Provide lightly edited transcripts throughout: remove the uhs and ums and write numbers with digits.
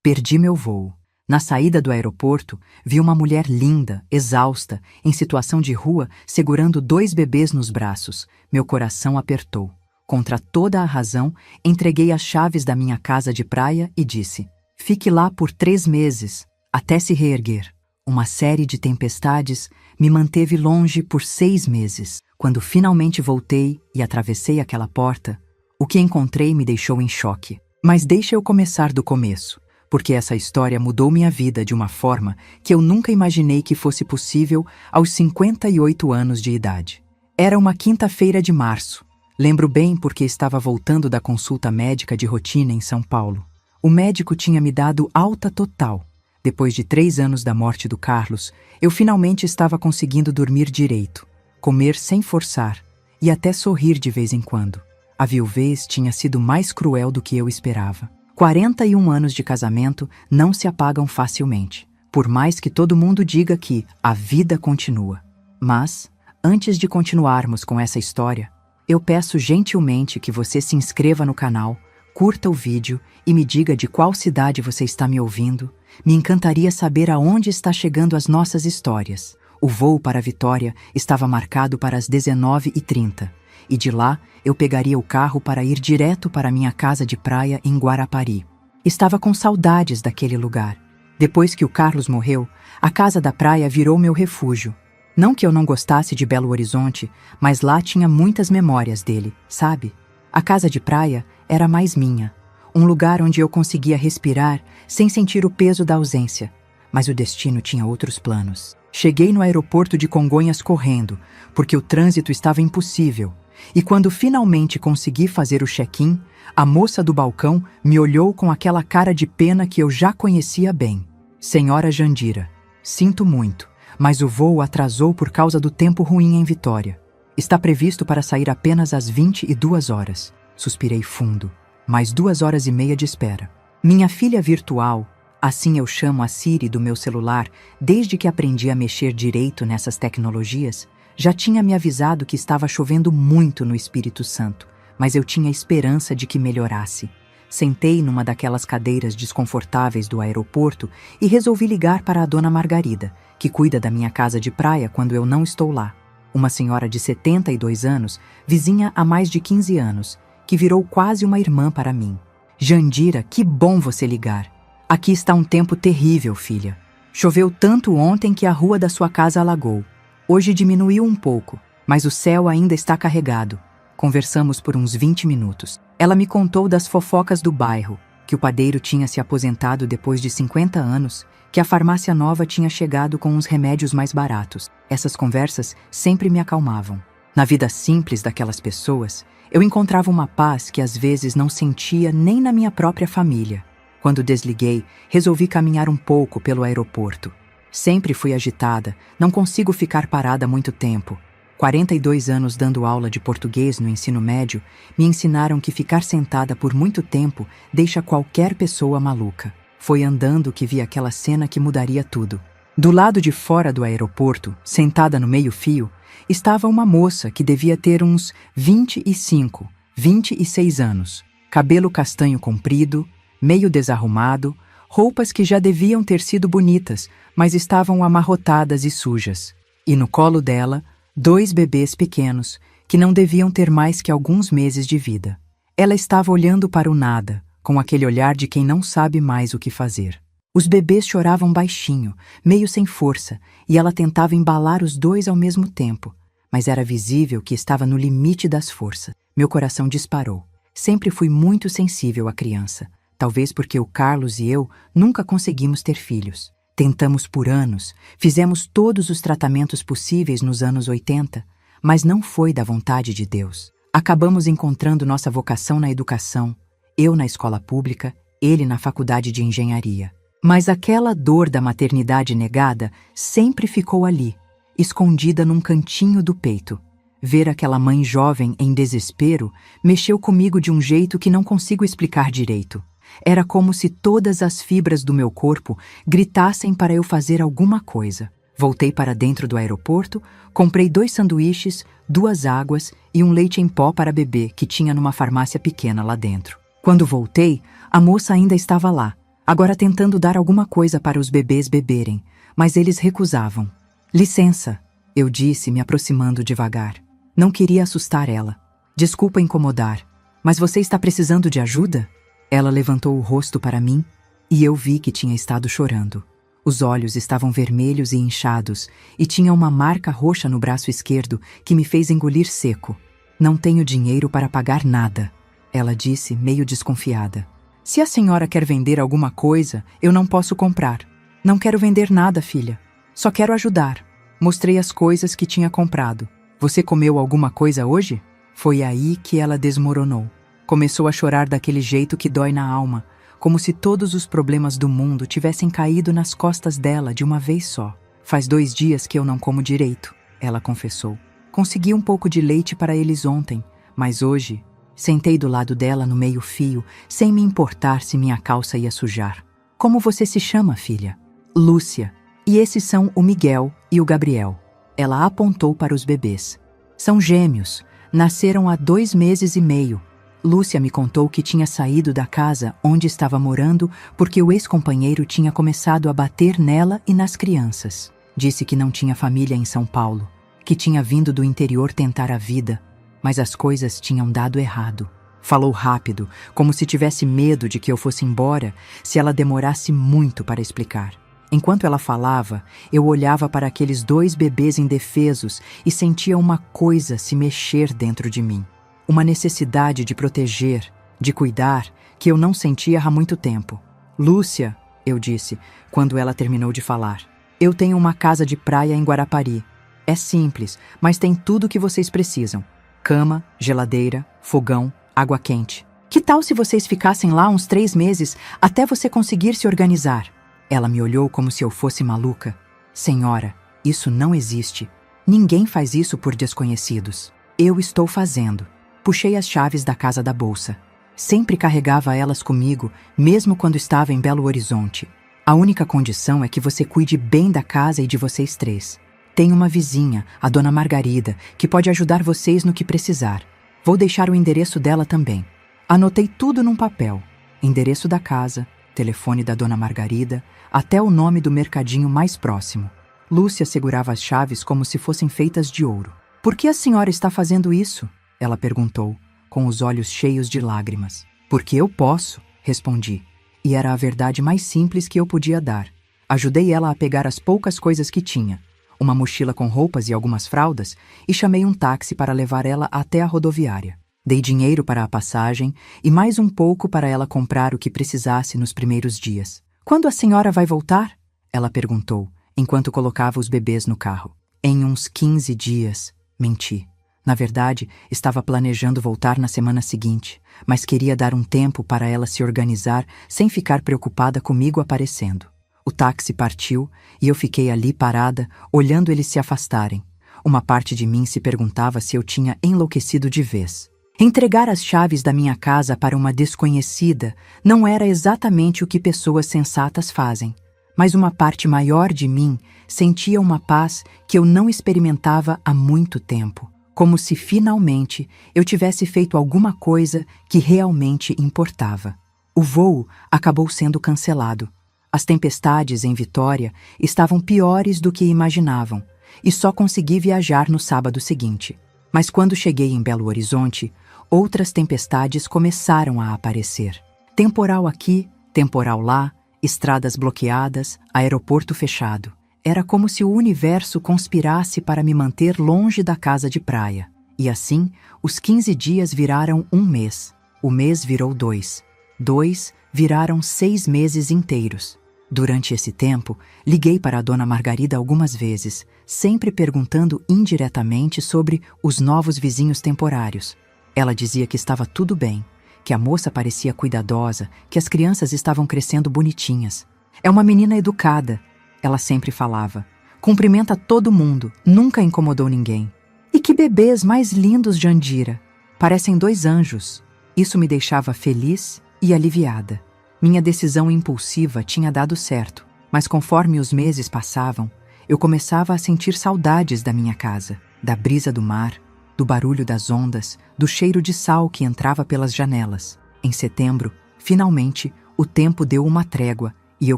Perdi meu voo. Na saída do aeroporto, vi uma mulher linda, exausta, em situação de rua, segurando 2 bebês nos braços. Meu coração apertou. Contra toda a razão, entreguei as chaves da minha casa de praia e disse: fique lá por 3 meses, até se reerguer. Uma série de tempestades me manteve longe por 6 meses. Quando finalmente voltei e atravessei aquela porta, o que encontrei me deixou em choque. Mas deixa eu começar do começo, porque essa história mudou minha vida de uma forma que eu nunca imaginei que fosse possível aos 58 anos de idade. Era uma quinta-feira de março. Lembro bem porque estava voltando da consulta médica de rotina em São Paulo. O médico tinha me dado alta total. Depois de 3 anos da morte do Carlos, eu finalmente estava conseguindo dormir direito, comer sem forçar e até sorrir de vez em quando. A viuvez tinha sido mais cruel do que eu esperava. 41 anos de casamento não se apagam facilmente, por mais que todo mundo diga que a vida continua. Mas, antes de continuarmos com essa história, eu peço gentilmente que você se inscreva no canal, curta o vídeo e me diga de qual cidade você está me ouvindo. Me encantaria saber aonde está chegando as nossas histórias. O voo para Vitória estava marcado para as 19h30, e de lá eu pegaria o carro para ir direto para minha casa de praia em Guarapari. Estava com saudades daquele lugar. Depois que o Carlos morreu, a casa da praia virou meu refúgio. Não que eu não gostasse de Belo Horizonte, mas lá tinha muitas memórias dele, sabe? A casa de praia era mais minha. Um lugar onde eu conseguia respirar sem sentir o peso da ausência. Mas o destino tinha outros planos. Cheguei no aeroporto de Congonhas correndo, porque o trânsito estava impossível. E quando finalmente consegui fazer o check-in, a moça do balcão me olhou com aquela cara de pena que eu já conhecia bem. Senhora Jandira, sinto muito, mas o voo atrasou por causa do tempo ruim em Vitória. Está previsto para sair apenas às 22 horas. Suspirei fundo. Mais 2h30 de espera. Minha filha virtual, assim eu chamo a Siri do meu celular desde que aprendi a mexer direito nessas tecnologias, já tinha me avisado que estava chovendo muito no Espírito Santo, mas eu tinha esperança de que melhorasse. Sentei numa daquelas cadeiras desconfortáveis do aeroporto e resolvi ligar para a dona Margarida, que cuida da minha casa de praia quando eu não estou lá. Uma senhora de 72 anos, vizinha há mais de 15 anos, que virou quase uma irmã para mim. Jandira, que bom você ligar. Aqui está um tempo terrível, filha. Choveu tanto ontem que a rua da sua casa alagou. Hoje diminuiu um pouco, mas o céu ainda está carregado. Conversamos por uns 20 minutos. Ela me contou das fofocas do bairro, que o padeiro tinha se aposentado depois de 50 anos, que a farmácia nova tinha chegado com uns remédios mais baratos. Essas conversas sempre me acalmavam. Na vida simples daquelas pessoas, eu encontrava uma paz que às vezes não sentia nem na minha própria família. Quando desliguei, resolvi caminhar um pouco pelo aeroporto. Sempre fui agitada, não consigo ficar parada muito tempo. 42 anos dando aula de português no ensino médio me ensinaram que ficar sentada por muito tempo deixa qualquer pessoa maluca. Foi andando que vi aquela cena que mudaria tudo. Do lado de fora do aeroporto, sentada no meio-fio, estava uma moça que devia ter uns 25, 26 anos. Cabelo castanho comprido, meio desarrumado, roupas que já deviam ter sido bonitas, mas estavam amarrotadas e sujas. E no colo dela, 2 bebês pequenos, que não deviam ter mais que alguns meses de vida. Ela estava olhando para o nada, com aquele olhar de quem não sabe mais o que fazer. Os bebês choravam baixinho, meio sem força, e ela tentava embalar os 2 ao mesmo tempo, mas era visível que estava no limite das forças. Meu coração disparou. Sempre fui muito sensível à criança, talvez porque o Carlos e eu nunca conseguimos ter filhos. Tentamos por anos, fizemos todos os tratamentos possíveis nos anos 80, mas não foi da vontade de Deus. Acabamos encontrando nossa vocação na educação, eu na escola pública, ele na faculdade de engenharia. Mas aquela dor da maternidade negada sempre ficou ali, escondida num cantinho do peito. Ver aquela mãe jovem em desespero mexeu comigo de um jeito que não consigo explicar direito. Era como se todas as fibras do meu corpo gritassem para eu fazer alguma coisa. Voltei para dentro do aeroporto, comprei 2 sanduíches, 2 águas e um leite em pó para bebê que tinha numa farmácia pequena lá dentro. Quando voltei, a moça ainda estava lá, agora tentando dar alguma coisa para os bebês beberem, mas eles recusavam. Licença, eu disse, me aproximando devagar. Não queria assustar ela. Desculpa incomodar, mas você está precisando de ajuda? Ela levantou o rosto para mim e eu vi que tinha estado chorando. Os olhos estavam vermelhos e inchados e tinha uma marca roxa no braço esquerdo que me fez engolir seco. Não tenho dinheiro para pagar nada, ela disse, meio desconfiada. Se a senhora quer vender alguma coisa, eu não posso comprar. Não quero vender nada, filha. Só quero ajudar. Mostrei as coisas que tinha comprado. Você comeu alguma coisa hoje? Foi aí que ela desmoronou. Começou a chorar daquele jeito que dói na alma, como se todos os problemas do mundo tivessem caído nas costas dela de uma vez só. Faz 2 dias que eu não como direito, ela confessou. Consegui um pouco de leite para eles ontem, mas hoje sentei do lado dela no meio-fio, sem me importar se minha calça ia sujar. Como você se chama, filha? Lúcia. E esses são o Miguel e o Gabriel. Ela apontou para os bebês. São gêmeos. Nasceram há 2 meses e meio. Lúcia me contou que tinha saído da casa onde estava morando porque o ex-companheiro tinha começado a bater nela e nas crianças. Disse que não tinha família em São Paulo, que tinha vindo do interior tentar a vida, mas as coisas tinham dado errado. Falou rápido, como se tivesse medo de que eu fosse embora se ela demorasse muito para explicar. Enquanto ela falava, eu olhava para aqueles 2 bebês indefesos e sentia uma coisa se mexer dentro de mim. Uma necessidade de proteger, de cuidar, que eu não sentia há muito tempo. Lúcia, eu disse, quando ela terminou de falar. Eu tenho uma casa de praia em Guarapari. É simples, mas tem tudo o que vocês precisam. Cama, geladeira, fogão, água quente. Que tal se vocês ficassem lá uns 3 meses até você conseguir se organizar? Ela me olhou como se eu fosse maluca. Senhora, isso não existe. Ninguém faz isso por desconhecidos. Eu estou fazendo. Puxei as chaves da casa da bolsa. Sempre carregava elas comigo, mesmo quando estava em Belo Horizonte. A única condição é que você cuide bem da casa e de vocês 3. Tem uma vizinha, a dona Margarida, que pode ajudar vocês no que precisar. Vou deixar o endereço dela também. Anotei tudo num papel. Endereço da casa, telefone da dona Margarida, até o nome do mercadinho mais próximo. Lúcia segurava as chaves como se fossem feitas de ouro. Por que a senhora está fazendo isso? Ela perguntou, com os olhos cheios de lágrimas. Porque eu posso, respondi. E era a verdade mais simples que eu podia dar. Ajudei ela a pegar as poucas coisas que tinha, uma mochila com roupas e algumas fraldas, e chamei um táxi para levar ela até a rodoviária. Dei dinheiro para a passagem e mais um pouco para ela comprar o que precisasse nos primeiros dias. Quando a senhora vai voltar? Ela perguntou, enquanto colocava os bebês no carro. Em uns 15 dias, menti. Na verdade, estava planejando voltar na semana seguinte, mas queria dar um tempo para ela se organizar sem ficar preocupada comigo aparecendo. O táxi partiu e eu fiquei ali parada, olhando eles se afastarem. Uma parte de mim se perguntava se eu tinha enlouquecido de vez. Entregar as chaves da minha casa para uma desconhecida não era exatamente o que pessoas sensatas fazem, mas uma parte maior de mim sentia uma paz que eu não experimentava há muito tempo. Como se finalmente eu tivesse feito alguma coisa que realmente importava. O voo acabou sendo cancelado. As tempestades em Vitória estavam piores do que imaginavam, e só consegui viajar no sábado seguinte. Mas quando cheguei em Belo Horizonte, outras tempestades começaram a aparecer. Temporal aqui, temporal lá, estradas bloqueadas, aeroporto fechado. Era como se o universo conspirasse para me manter longe da casa de praia. E assim, os 15 dias viraram 1 mês. O mês virou 2. 2 viraram 6 meses inteiros. Durante esse tempo, liguei para a dona Margarida algumas vezes, sempre perguntando indiretamente sobre os novos vizinhos temporários. Ela dizia que estava tudo bem, que a moça parecia cuidadosa, que as crianças estavam crescendo bonitinhas. É uma menina educada, ela sempre falava. Cumprimenta todo mundo, nunca incomodou ninguém. E que bebês mais lindos, Jandira! Parecem 2 anjos. Isso me deixava feliz e aliviada. Minha decisão impulsiva tinha dado certo, mas conforme os meses passavam, eu começava a sentir saudades da minha casa, da brisa do mar, do barulho das ondas, do cheiro de sal que entrava pelas janelas. Em setembro, finalmente, o tempo deu uma trégua e eu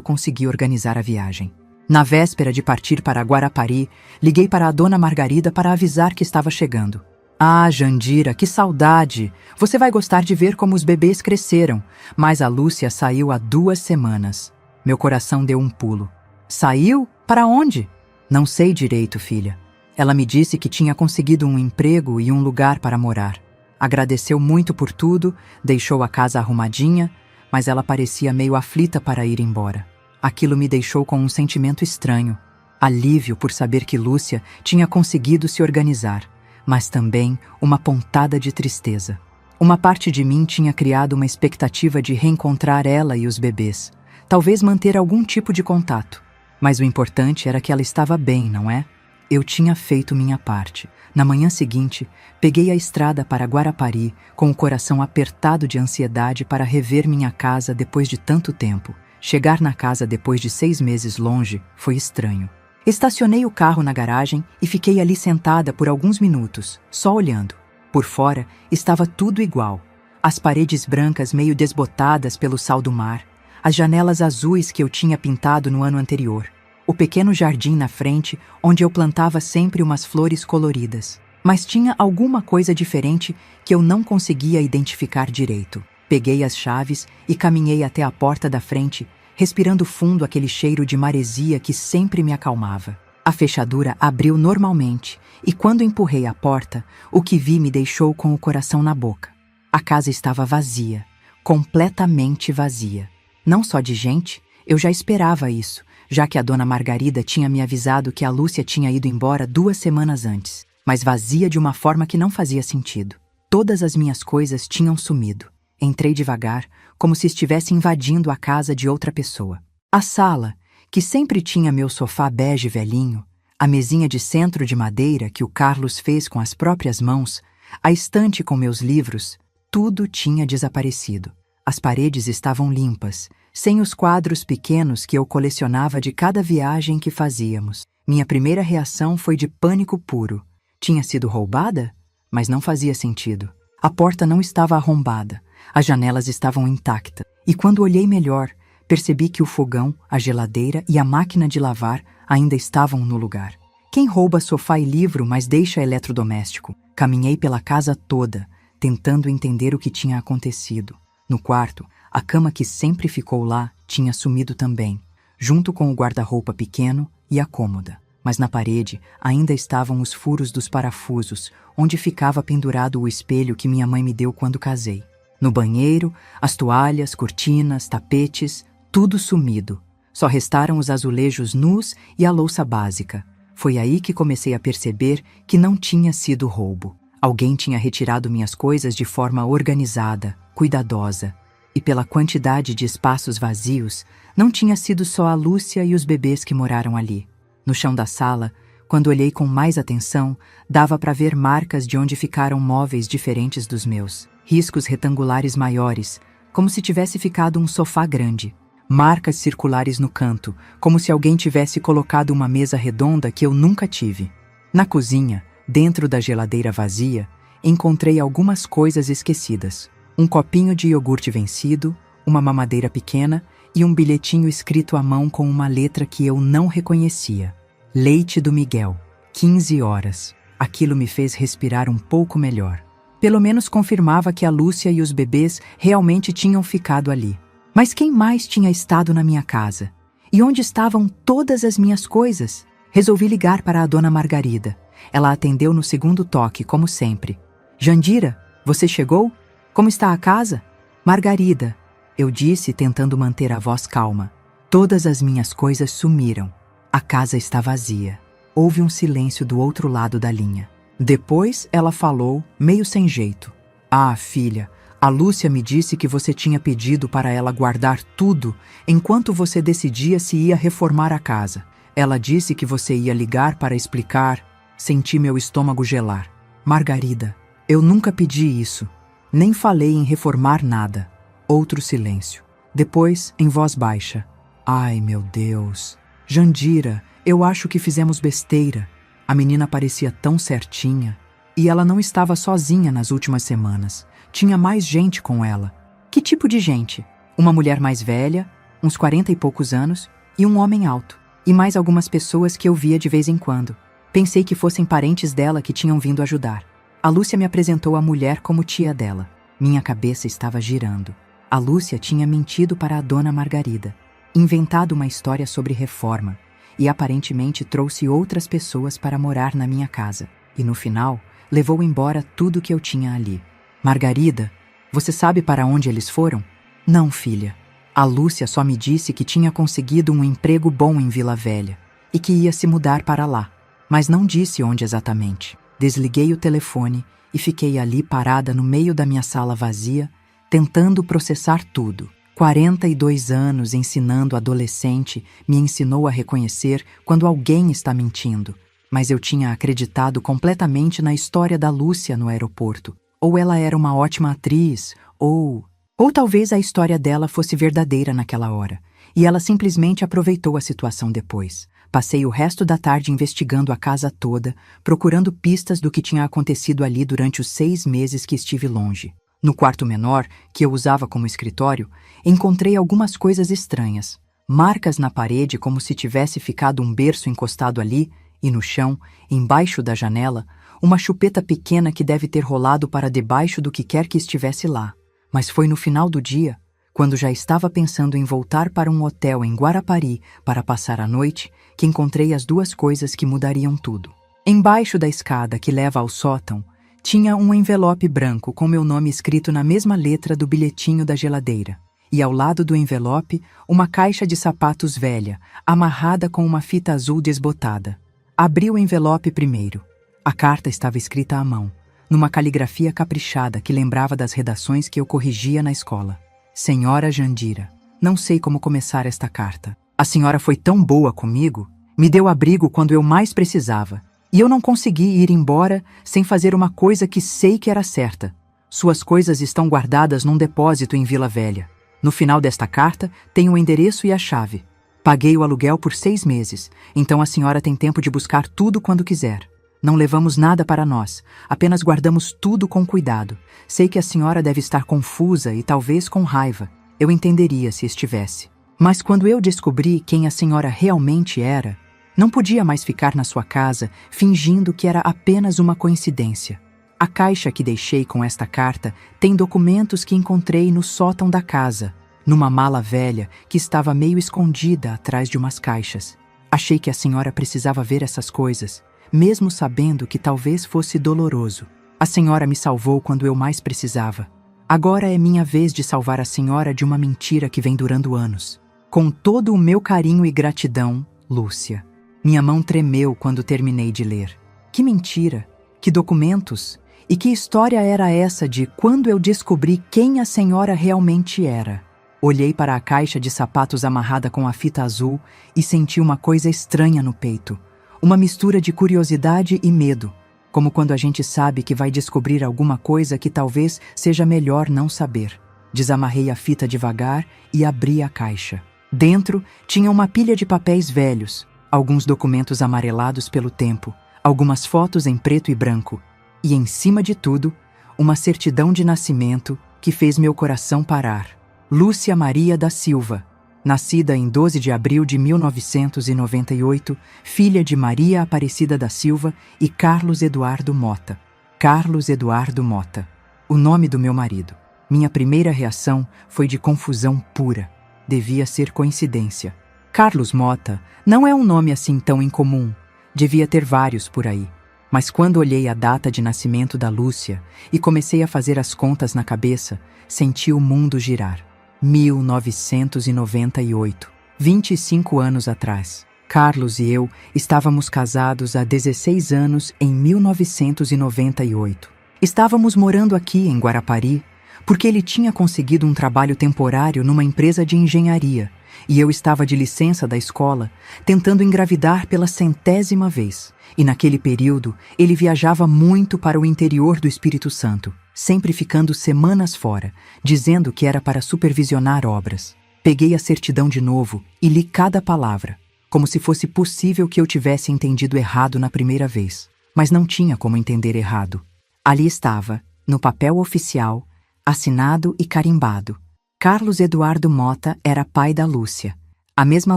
consegui organizar a viagem. Na véspera de partir para Guarapari, liguei para a dona Margarida para avisar que estava chegando. Ah, Jandira, que saudade! Você vai gostar de ver como os bebês cresceram, mas a Lúcia saiu há 2 semanas. Meu coração deu um pulo. Saiu? Para onde? Não sei direito, filha. Ela me disse que tinha conseguido um emprego e um lugar para morar. Agradeceu muito por tudo, deixou a casa arrumadinha, mas ela parecia meio aflita para ir embora. Aquilo me deixou com um sentimento estranho. Alívio por saber que Lúcia tinha conseguido se organizar, mas também uma pontada de tristeza. Uma parte de mim tinha criado uma expectativa de reencontrar ela e os bebês, talvez manter algum tipo de contato. Mas o importante era que ela estava bem, não é? Eu tinha feito minha parte. Na manhã seguinte, peguei a estrada para Guarapari, com o coração apertado de ansiedade para rever minha casa depois de tanto tempo. Chegar na casa depois de 6 meses longe foi estranho. Estacionei o carro na garagem e fiquei ali sentada por alguns minutos, só olhando. Por fora, estava tudo igual. As paredes brancas meio desbotadas pelo sal do mar, as janelas azuis que eu tinha pintado no ano anterior, o pequeno jardim na frente, onde eu plantava sempre umas flores coloridas. Mas tinha alguma coisa diferente que eu não conseguia identificar direito. Peguei as chaves e caminhei até a porta da frente, respirando fundo aquele cheiro de maresia que sempre me acalmava. A fechadura abriu normalmente, e quando empurrei a porta, o que vi me deixou com o coração na boca. A casa estava vazia, completamente vazia. Não só de gente, eu já esperava isso, já que a dona Margarida tinha me avisado que a Lúcia tinha ido embora 2 semanas antes, mas vazia de uma forma que não fazia sentido. Todas as minhas coisas tinham sumido. Entrei devagar, como se estivesse invadindo a casa de outra pessoa. A sala, que sempre tinha meu sofá bege velhinho, a mesinha de centro de madeira que o Carlos fez com as próprias mãos, a estante com meus livros, tudo tinha desaparecido. As paredes estavam limpas, sem os quadros pequenos que eu colecionava de cada viagem que fazíamos. Minha primeira reação foi de pânico puro. Tinha sido roubada? Mas não fazia sentido. A porta não estava arrombada. As janelas estavam intactas, e quando olhei melhor, percebi que o fogão, a geladeira e a máquina de lavar ainda estavam no lugar. Quem rouba sofá e livro, mas deixa eletrodoméstico? Caminhei pela casa toda, tentando entender o que tinha acontecido. No quarto, a cama que sempre ficou lá tinha sumido também, junto com o guarda-roupa pequeno e a cômoda. Mas na parede ainda estavam os furos dos parafusos, onde ficava pendurado o espelho que minha mãe me deu quando casei. No banheiro, as toalhas, cortinas, tapetes, tudo sumido. Só restaram os azulejos nus e a louça básica. Foi aí que comecei a perceber que não tinha sido roubo. Alguém tinha retirado minhas coisas de forma organizada, cuidadosa. E pela quantidade de espaços vazios, não tinha sido só a Lúcia e os bebês que moraram ali. No chão da sala, quando olhei com mais atenção, dava para ver marcas de onde ficaram móveis diferentes dos meus. Riscos retangulares maiores, como se tivesse ficado um sofá grande. Marcas circulares no canto, como se alguém tivesse colocado uma mesa redonda que eu nunca tive. Na cozinha, dentro da geladeira vazia, encontrei algumas coisas esquecidas. Um copinho de iogurte vencido, uma mamadeira pequena e um bilhetinho escrito à mão com uma letra que eu não reconhecia. Leite do Miguel, 15 horas. Aquilo me fez respirar um pouco melhor. Pelo menos confirmava que a Lúcia e os bebês realmente tinham ficado ali. Mas quem mais tinha estado na minha casa? E onde estavam todas as minhas coisas? Resolvi ligar para a dona Margarida. Ela atendeu no segundo toque, como sempre. Jandira, você chegou? Como está a casa? Margarida, eu disse tentando manter a voz calma. Todas as minhas coisas sumiram. A casa está vazia. Houve um silêncio do outro lado da linha. Depois ela falou, meio sem jeito. Ah, filha, a Lúcia me disse que você tinha pedido para ela guardar tudo enquanto você decidia se ia reformar a casa. Ela disse que você ia ligar para explicar. Senti meu estômago gelar. Margarida, eu nunca pedi isso. Nem falei em reformar nada. Outro silêncio. Depois, em voz baixa. Ai, meu Deus. Jandira, eu acho que fizemos besteira. A menina parecia tão certinha. E ela não estava sozinha nas últimas semanas. Tinha mais gente com ela. Que tipo de gente? Uma mulher mais velha, uns 40 e poucos anos, e um homem alto, e mais algumas pessoas que eu via de vez em quando. Pensei que fossem parentes dela que tinham vindo ajudar. A Lúcia me apresentou a mulher como tia dela. Minha cabeça estava girando. A Lúcia tinha mentido para a dona Margarida, inventado uma história sobre reforma, e aparentemente trouxe outras pessoas para morar na minha casa. E no final, levou embora tudo que eu tinha ali. Margarida, você sabe para onde eles foram? Não, filha. A Lúcia só me disse que tinha conseguido um emprego bom em Vila Velha e que ia se mudar para lá, mas não disse onde exatamente. Desliguei o telefone e fiquei ali parada no meio da minha sala vazia, tentando processar tudo. 42 anos ensinando adolescente me ensinou a reconhecer quando alguém está mentindo, mas eu tinha acreditado completamente na história da Lúcia no aeroporto. Ou ela era uma ótima atriz, ou talvez a história dela fosse verdadeira naquela hora, e ela simplesmente aproveitou a situação depois. Passei o resto da tarde investigando a casa toda, procurando pistas do que tinha acontecido ali durante os 6 meses que estive longe. No quarto menor, que eu usava como escritório, encontrei algumas coisas estranhas. Marcas na parede como se tivesse ficado um berço encostado ali, e no chão, embaixo da janela, uma chupeta pequena que deve ter rolado para debaixo do que quer que estivesse lá. Mas foi no final do dia, quando já estava pensando em voltar para um hotel em Guarapari para passar a noite, que encontrei as 2 coisas que mudariam tudo. Embaixo da escada que leva ao sótão, tinha um envelope branco com meu nome escrito na mesma letra do bilhetinho da geladeira. E ao lado do envelope, uma caixa de sapatos velha, amarrada com uma fita azul desbotada. Abri o envelope primeiro. A carta estava escrita à mão, numa caligrafia caprichada que lembrava das redações que eu corrigia na escola. Senhora Jandira, não sei como começar esta carta. A senhora foi tão boa comigo, me deu abrigo quando eu mais precisava, e eu não consegui ir embora sem fazer uma coisa que sei que era certa. Suas coisas estão guardadas num depósito em Vila Velha. No final desta carta, tem o endereço e a chave. Paguei o aluguel por 6 meses, então a senhora tem tempo de buscar tudo quando quiser. Não levamos nada para nós, apenas guardamos tudo com cuidado. Sei que a senhora deve estar confusa e talvez com raiva. Eu entenderia se estivesse. Mas quando eu descobri quem a senhora realmente era, não podia mais ficar na sua casa fingindo que era apenas uma coincidência. A caixa que deixei com esta carta tem documentos que encontrei no sótão da casa, numa mala velha que estava meio escondida atrás de umas caixas. Achei que a senhora precisava ver essas coisas, mesmo sabendo que talvez fosse doloroso. A senhora me salvou quando eu mais precisava. Agora é minha vez de salvar a senhora de uma mentira que vem durando anos. Com todo o meu carinho e gratidão, Lúcia. Minha mão tremeu quando terminei de ler. Que mentira! Que documentos! E que história era essa de quando eu descobri quem a senhora realmente era? Olhei para a caixa de sapatos amarrada com a fita azul e senti uma coisa estranha no peito. Uma mistura de curiosidade e medo, como quando a gente sabe que vai descobrir alguma coisa que talvez seja melhor não saber. Desamarrei a fita devagar e abri a caixa. Dentro tinha uma pilha de papéis velhos, alguns documentos amarelados pelo tempo, algumas fotos em preto e branco, e em cima de tudo, uma certidão de nascimento que fez meu coração parar. Lúcia Maria da Silva, nascida em 12 de abril de 1998, filha de Maria Aparecida da Silva e Carlos Eduardo Mota. Carlos Eduardo Mota, o nome do meu marido. Minha primeira reação foi de confusão pura. Devia ser coincidência. Carlos Mota não é um nome assim tão incomum. Devia ter vários por aí. Mas quando olhei a data de nascimento da Lúcia e comecei a fazer as contas na cabeça, senti o mundo girar. 1998, 25 anos atrás. Carlos e eu estávamos casados há 16 anos em 1998. Estávamos morando aqui em Guarapari porque ele tinha conseguido um trabalho temporário numa empresa de engenharia e eu estava de licença da escola, tentando engravidar pela 100ª vez. E naquele período, ele viajava muito para o interior do Espírito Santo, sempre ficando semanas fora, dizendo que era para supervisionar obras. Peguei a certidão de novo e li cada palavra, como se fosse possível que eu tivesse entendido errado na primeira vez. Mas não tinha como entender errado. Ali estava, no papel oficial, assinado e carimbado: Carlos Eduardo Mota era pai da Lúcia, a mesma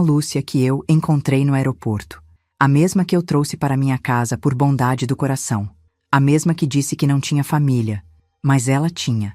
Lúcia que eu encontrei no aeroporto, a mesma que eu trouxe para minha casa por bondade do coração, a mesma que disse que não tinha família, mas ela tinha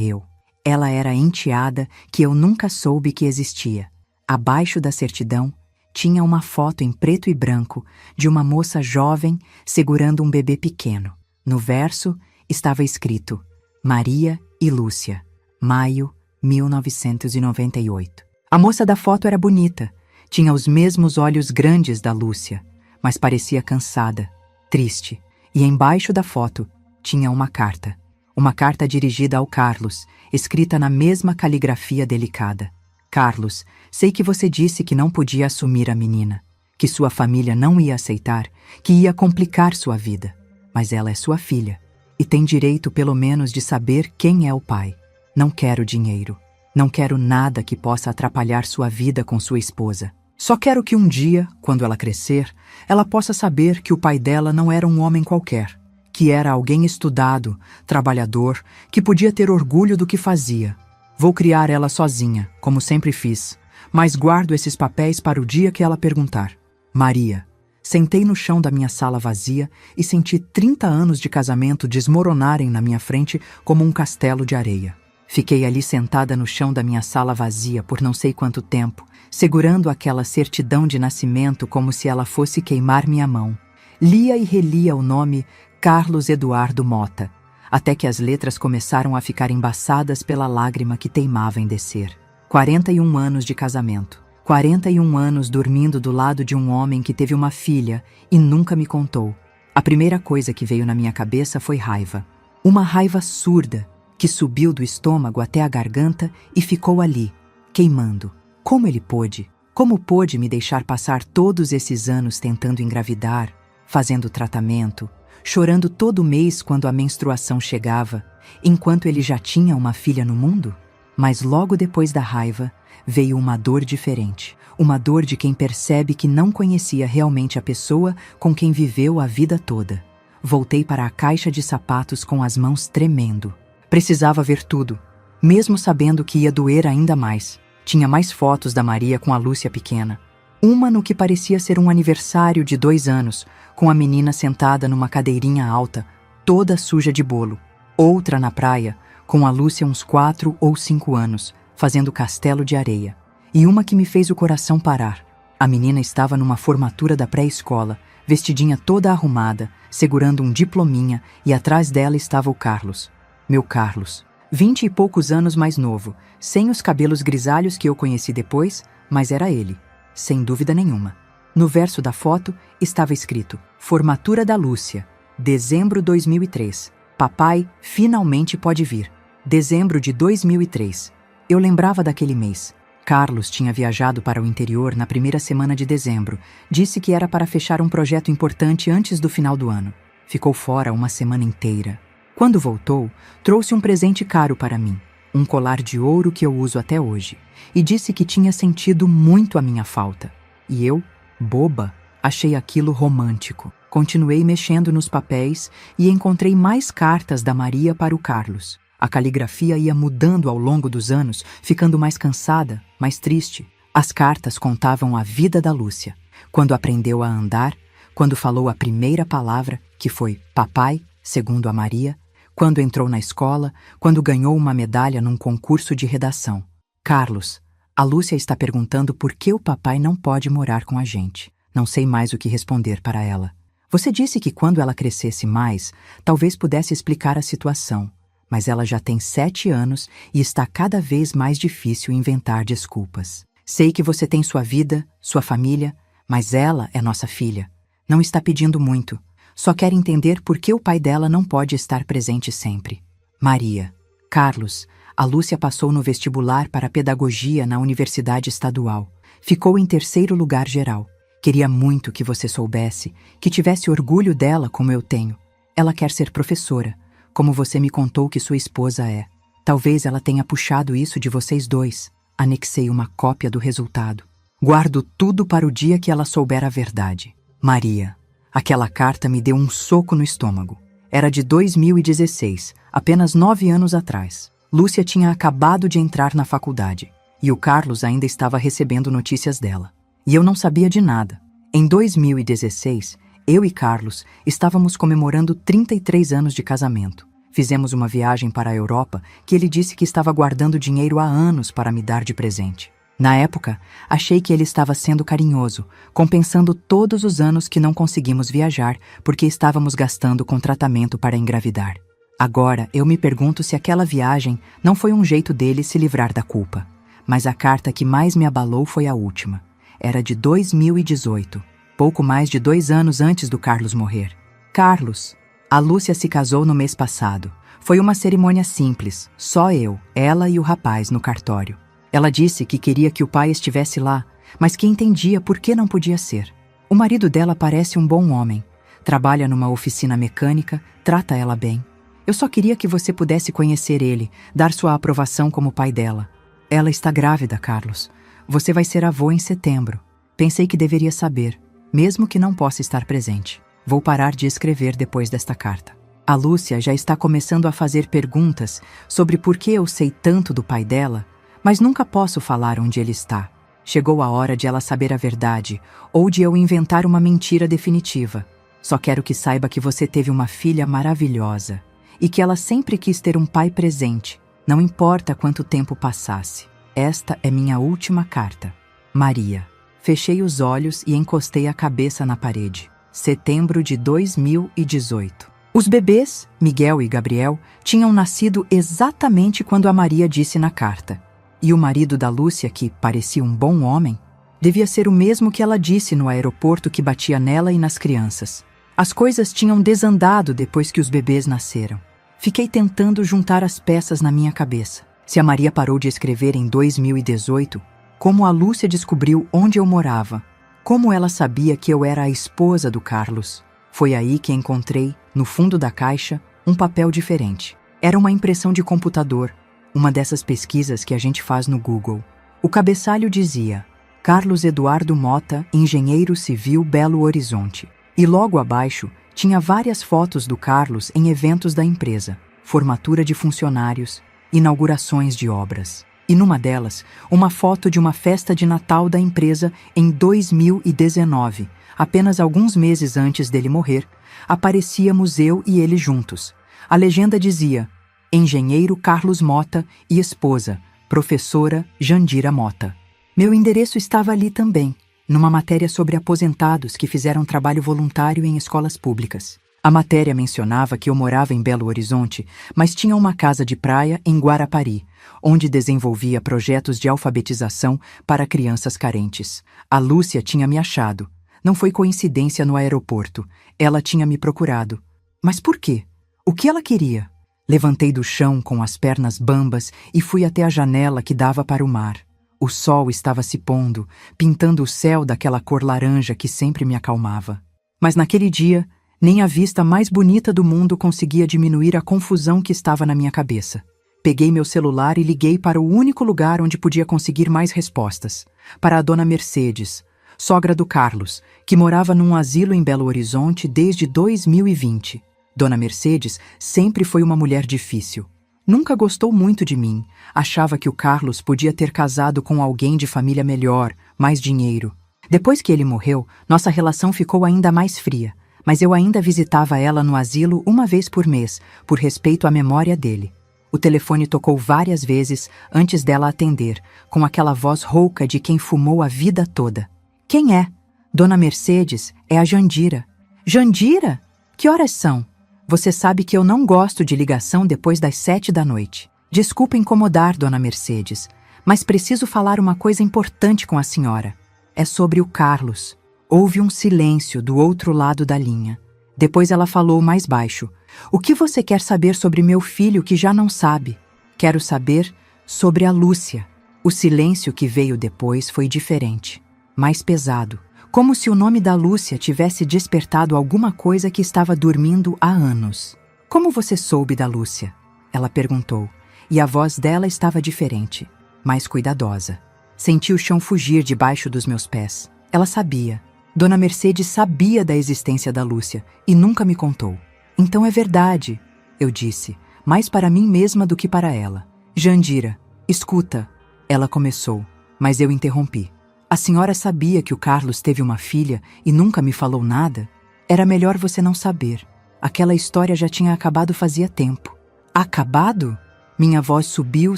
eu. Ela era a enteada que eu nunca soube que existia. Abaixo da certidão, tinha uma foto em preto e branco de uma moça jovem segurando um bebê pequeno. No verso estava escrito: Maria e Lúcia, maio 1998. A moça da foto era bonita, tinha os mesmos olhos grandes da Lúcia, mas parecia cansada, triste, e embaixo da foto tinha uma carta. Uma carta dirigida ao Carlos, escrita na mesma caligrafia delicada. Carlos, sei que você disse que não podia assumir a menina, que sua família não ia aceitar, que ia complicar sua vida. Mas ela é sua filha, e tem direito pelo menos de saber quem é o pai. Não quero dinheiro. Não quero nada que possa atrapalhar sua vida com sua esposa. Só quero que um dia, quando ela crescer, ela possa saber que o pai dela não era um homem qualquer, que era alguém estudado, trabalhador, que podia ter orgulho do que fazia. Vou criar ela sozinha, como sempre fiz, mas guardo esses papéis para o dia que ela perguntar. Maria. Sentei no chão da minha sala vazia e senti 30 anos de casamento desmoronarem na minha frente como um castelo de areia. Fiquei ali sentada no chão da minha sala vazia por não sei quanto tempo, segurando aquela certidão de nascimento como se ela fosse queimar minha mão. Lia e relia o nome Carlos Eduardo Mota, até que as letras começaram a ficar embaçadas pela lágrima que teimava em descer. 41 anos de casamento. 41 anos dormindo do lado de um homem que teve uma filha e nunca me contou. A primeira coisa que veio na minha cabeça foi raiva. Uma raiva surda, que subiu do estômago até a garganta e ficou ali, queimando. Como ele pôde? Como pôde me deixar passar todos esses anos tentando engravidar, fazendo tratamento, chorando todo mês quando a menstruação chegava, enquanto ele já tinha uma filha no mundo? Mas logo depois da raiva, veio uma dor diferente. Uma dor de quem percebe que não conhecia realmente a pessoa com quem viveu a vida toda. Voltei para a caixa de sapatos com as mãos tremendo. Precisava ver tudo, mesmo sabendo que ia doer ainda mais. Tinha mais fotos da Maria com a Lúcia pequena. Uma no que parecia ser um aniversário de 2 anos, com a menina sentada numa cadeirinha alta, toda suja de bolo. Outra na praia, com a Lúcia uns 4 ou 5 anos, fazendo castelo de areia. E uma que me fez o coração parar. A menina estava numa formatura da pré-escola, vestidinha toda arrumada, segurando um diplominha, e atrás dela estava o Carlos. Meu Carlos. 20 e poucos anos mais novo, sem os cabelos grisalhos que eu conheci depois, mas era ele, sem dúvida nenhuma. No verso da foto estava escrito: Formatura da Lúcia, dezembro 2003. Papai finalmente pode vir. Dezembro de 2003. Eu lembrava daquele mês. Carlos tinha viajado para o interior na primeira semana de dezembro. Disse que era para fechar um projeto importante antes do final do ano. Ficou fora uma semana inteira. Quando voltou, trouxe um presente caro para mim, um colar de ouro que eu uso até hoje, e disse que tinha sentido muito a minha falta. E eu, boba, achei aquilo romântico. Continuei mexendo nos papéis e encontrei mais cartas da Maria para o Carlos. A caligrafia ia mudando ao longo dos anos, ficando mais cansada, mais triste. As cartas contavam a vida da Lúcia, quando aprendeu a andar, quando falou a primeira palavra, que foi papai, segundo a Maria, quando entrou na escola, quando ganhou uma medalha num concurso de redação. Carlos, a Lúcia está perguntando por que o papai não pode morar com a gente. Não sei mais o que responder para ela. Você disse que quando ela crescesse mais, talvez pudesse explicar a situação, mas ela já tem 7 anos e está cada vez mais difícil inventar desculpas. Sei que você tem sua vida, sua família, mas ela é nossa filha. Não está pedindo muito. Só quer entender por que o pai dela não pode estar presente sempre. Maria. Carlos, a Lúcia passou no vestibular para pedagogia na Universidade Estadual. Ficou em 3º lugar geral. Queria muito que você soubesse, que tivesse orgulho dela como eu tenho. Ela quer ser professora, como você me contou que sua esposa é. Talvez ela tenha puxado isso de vocês dois. Anexei uma cópia do resultado. Guardo tudo para o dia que ela souber a verdade. Maria. Aquela carta me deu um soco no estômago. Era de 2016, apenas 9 anos atrás. Lúcia tinha acabado de entrar na faculdade, e o Carlos ainda estava recebendo notícias dela. E eu não sabia de nada. Em 2016, eu e Carlos estávamos comemorando 33 anos de casamento. Fizemos uma viagem para a Europa que ele disse que estava guardando dinheiro há anos para me dar de presente. Na época, achei que ele estava sendo carinhoso, compensando todos os anos que não conseguimos viajar porque estávamos gastando com tratamento para engravidar. Agora, eu me pergunto se aquela viagem não foi um jeito dele se livrar da culpa. Mas a carta que mais me abalou foi a última. Era de 2018, pouco mais de 2 anos antes do Carlos morrer. Carlos, a Lúcia se casou no mês passado. Foi uma cerimônia simples, só eu, ela e o rapaz no cartório. Ela disse que queria que o pai estivesse lá, mas que entendia por que não podia ser. O marido dela parece um bom homem. Trabalha numa oficina mecânica, trata ela bem. Eu só queria que você pudesse conhecer ele, dar sua aprovação como pai dela. Ela está grávida, Carlos. Você vai ser avô em setembro. Pensei que deveria saber, mesmo que não possa estar presente. Vou parar de escrever depois desta carta. A Lúcia já está começando a fazer perguntas sobre por que eu sei tanto do pai dela, mas nunca posso falar onde ele está. Chegou a hora de ela saber a verdade, ou de eu inventar uma mentira definitiva. Só quero que saiba que você teve uma filha maravilhosa e que ela sempre quis ter um pai presente, não importa quanto tempo passasse. Esta é minha última carta. Maria. Fechei os olhos e encostei a cabeça na parede. Setembro de 2018. Os bebês, Miguel e Gabriel, tinham nascido exatamente quando a Maria disse na carta. E o marido da Lúcia, que parecia um bom homem, devia ser o mesmo que ela disse no aeroporto que batia nela e nas crianças. As coisas tinham desandado depois que os bebês nasceram. Fiquei tentando juntar as peças na minha cabeça. Se a Maria parou de escrever em 2018, como a Lúcia descobriu onde eu morava, como ela sabia que eu era a esposa do Carlos. Foi aí que encontrei, no fundo da caixa, um papel diferente. Era uma impressão de computador, uma dessas pesquisas que a gente faz no Google. O cabeçalho dizia: Carlos Eduardo Mota, engenheiro civil, Belo Horizonte. E logo abaixo, tinha várias fotos do Carlos em eventos da empresa, formatura de funcionários, inaugurações de obras. E numa delas, uma foto de uma festa de Natal da empresa em 2019, apenas alguns meses antes dele morrer, aparecíamos eu e ele juntos. A legenda dizia: Engenheiro Carlos Mota e esposa, professora Jandira Mota. Meu endereço estava ali também, numa matéria sobre aposentados que fizeram trabalho voluntário em escolas públicas. A matéria mencionava que eu morava em Belo Horizonte, mas tinha uma casa de praia em Guarapari, onde desenvolvia projetos de alfabetização para crianças carentes. A Lúcia tinha me achado. Não foi coincidência no aeroporto. Ela tinha me procurado. Mas por quê? O que ela queria? Levantei do chão com as pernas bambas e fui até a janela que dava para o mar. O sol estava se pondo, pintando o céu daquela cor laranja que sempre me acalmava. Mas naquele dia, nem a vista mais bonita do mundo conseguia diminuir a confusão que estava na minha cabeça. Peguei meu celular e liguei para o único lugar onde podia conseguir mais respostas. Para a dona Mercedes, sogra do Carlos, que morava num asilo em Belo Horizonte desde 2020. Dona Mercedes sempre foi uma mulher difícil. Nunca gostou muito de mim. Achava que o Carlos podia ter casado com alguém de família melhor, mais dinheiro. Depois que ele morreu, nossa relação ficou ainda mais fria, mas eu ainda visitava ela no asilo uma vez por mês, por respeito à memória dele. O telefone tocou várias vezes antes dela atender, com aquela voz rouca de quem fumou a vida toda. Quem é? Dona Mercedes, é a Jandira. Jandira? Que horas são? Você sabe que eu não gosto de ligação depois das 7 da noite. Desculpa incomodar, Dona Mercedes, mas preciso falar uma coisa importante com a senhora. É sobre o Carlos. Houve um silêncio do outro lado da linha. Depois ela falou mais baixo. O que você quer saber sobre meu filho que já não sabe? Quero saber sobre a Lúcia. O silêncio que veio depois foi diferente, mais pesado. Como se o nome da Lúcia tivesse despertado alguma coisa que estava dormindo há anos. Como você soube da Lúcia? Ela perguntou, e a voz dela estava diferente, mais cuidadosa. Senti o chão fugir debaixo dos meus pés. Ela sabia. Dona Mercedes sabia da existência da Lúcia e nunca me contou. Então é verdade, eu disse, mais para mim mesma do que para ela. Jandira, escuta, ela começou, mas eu interrompi. A senhora sabia que o Carlos teve uma filha e nunca me falou nada? Era melhor você não saber. Aquela história já tinha acabado fazia tempo. Acabado? Minha voz subiu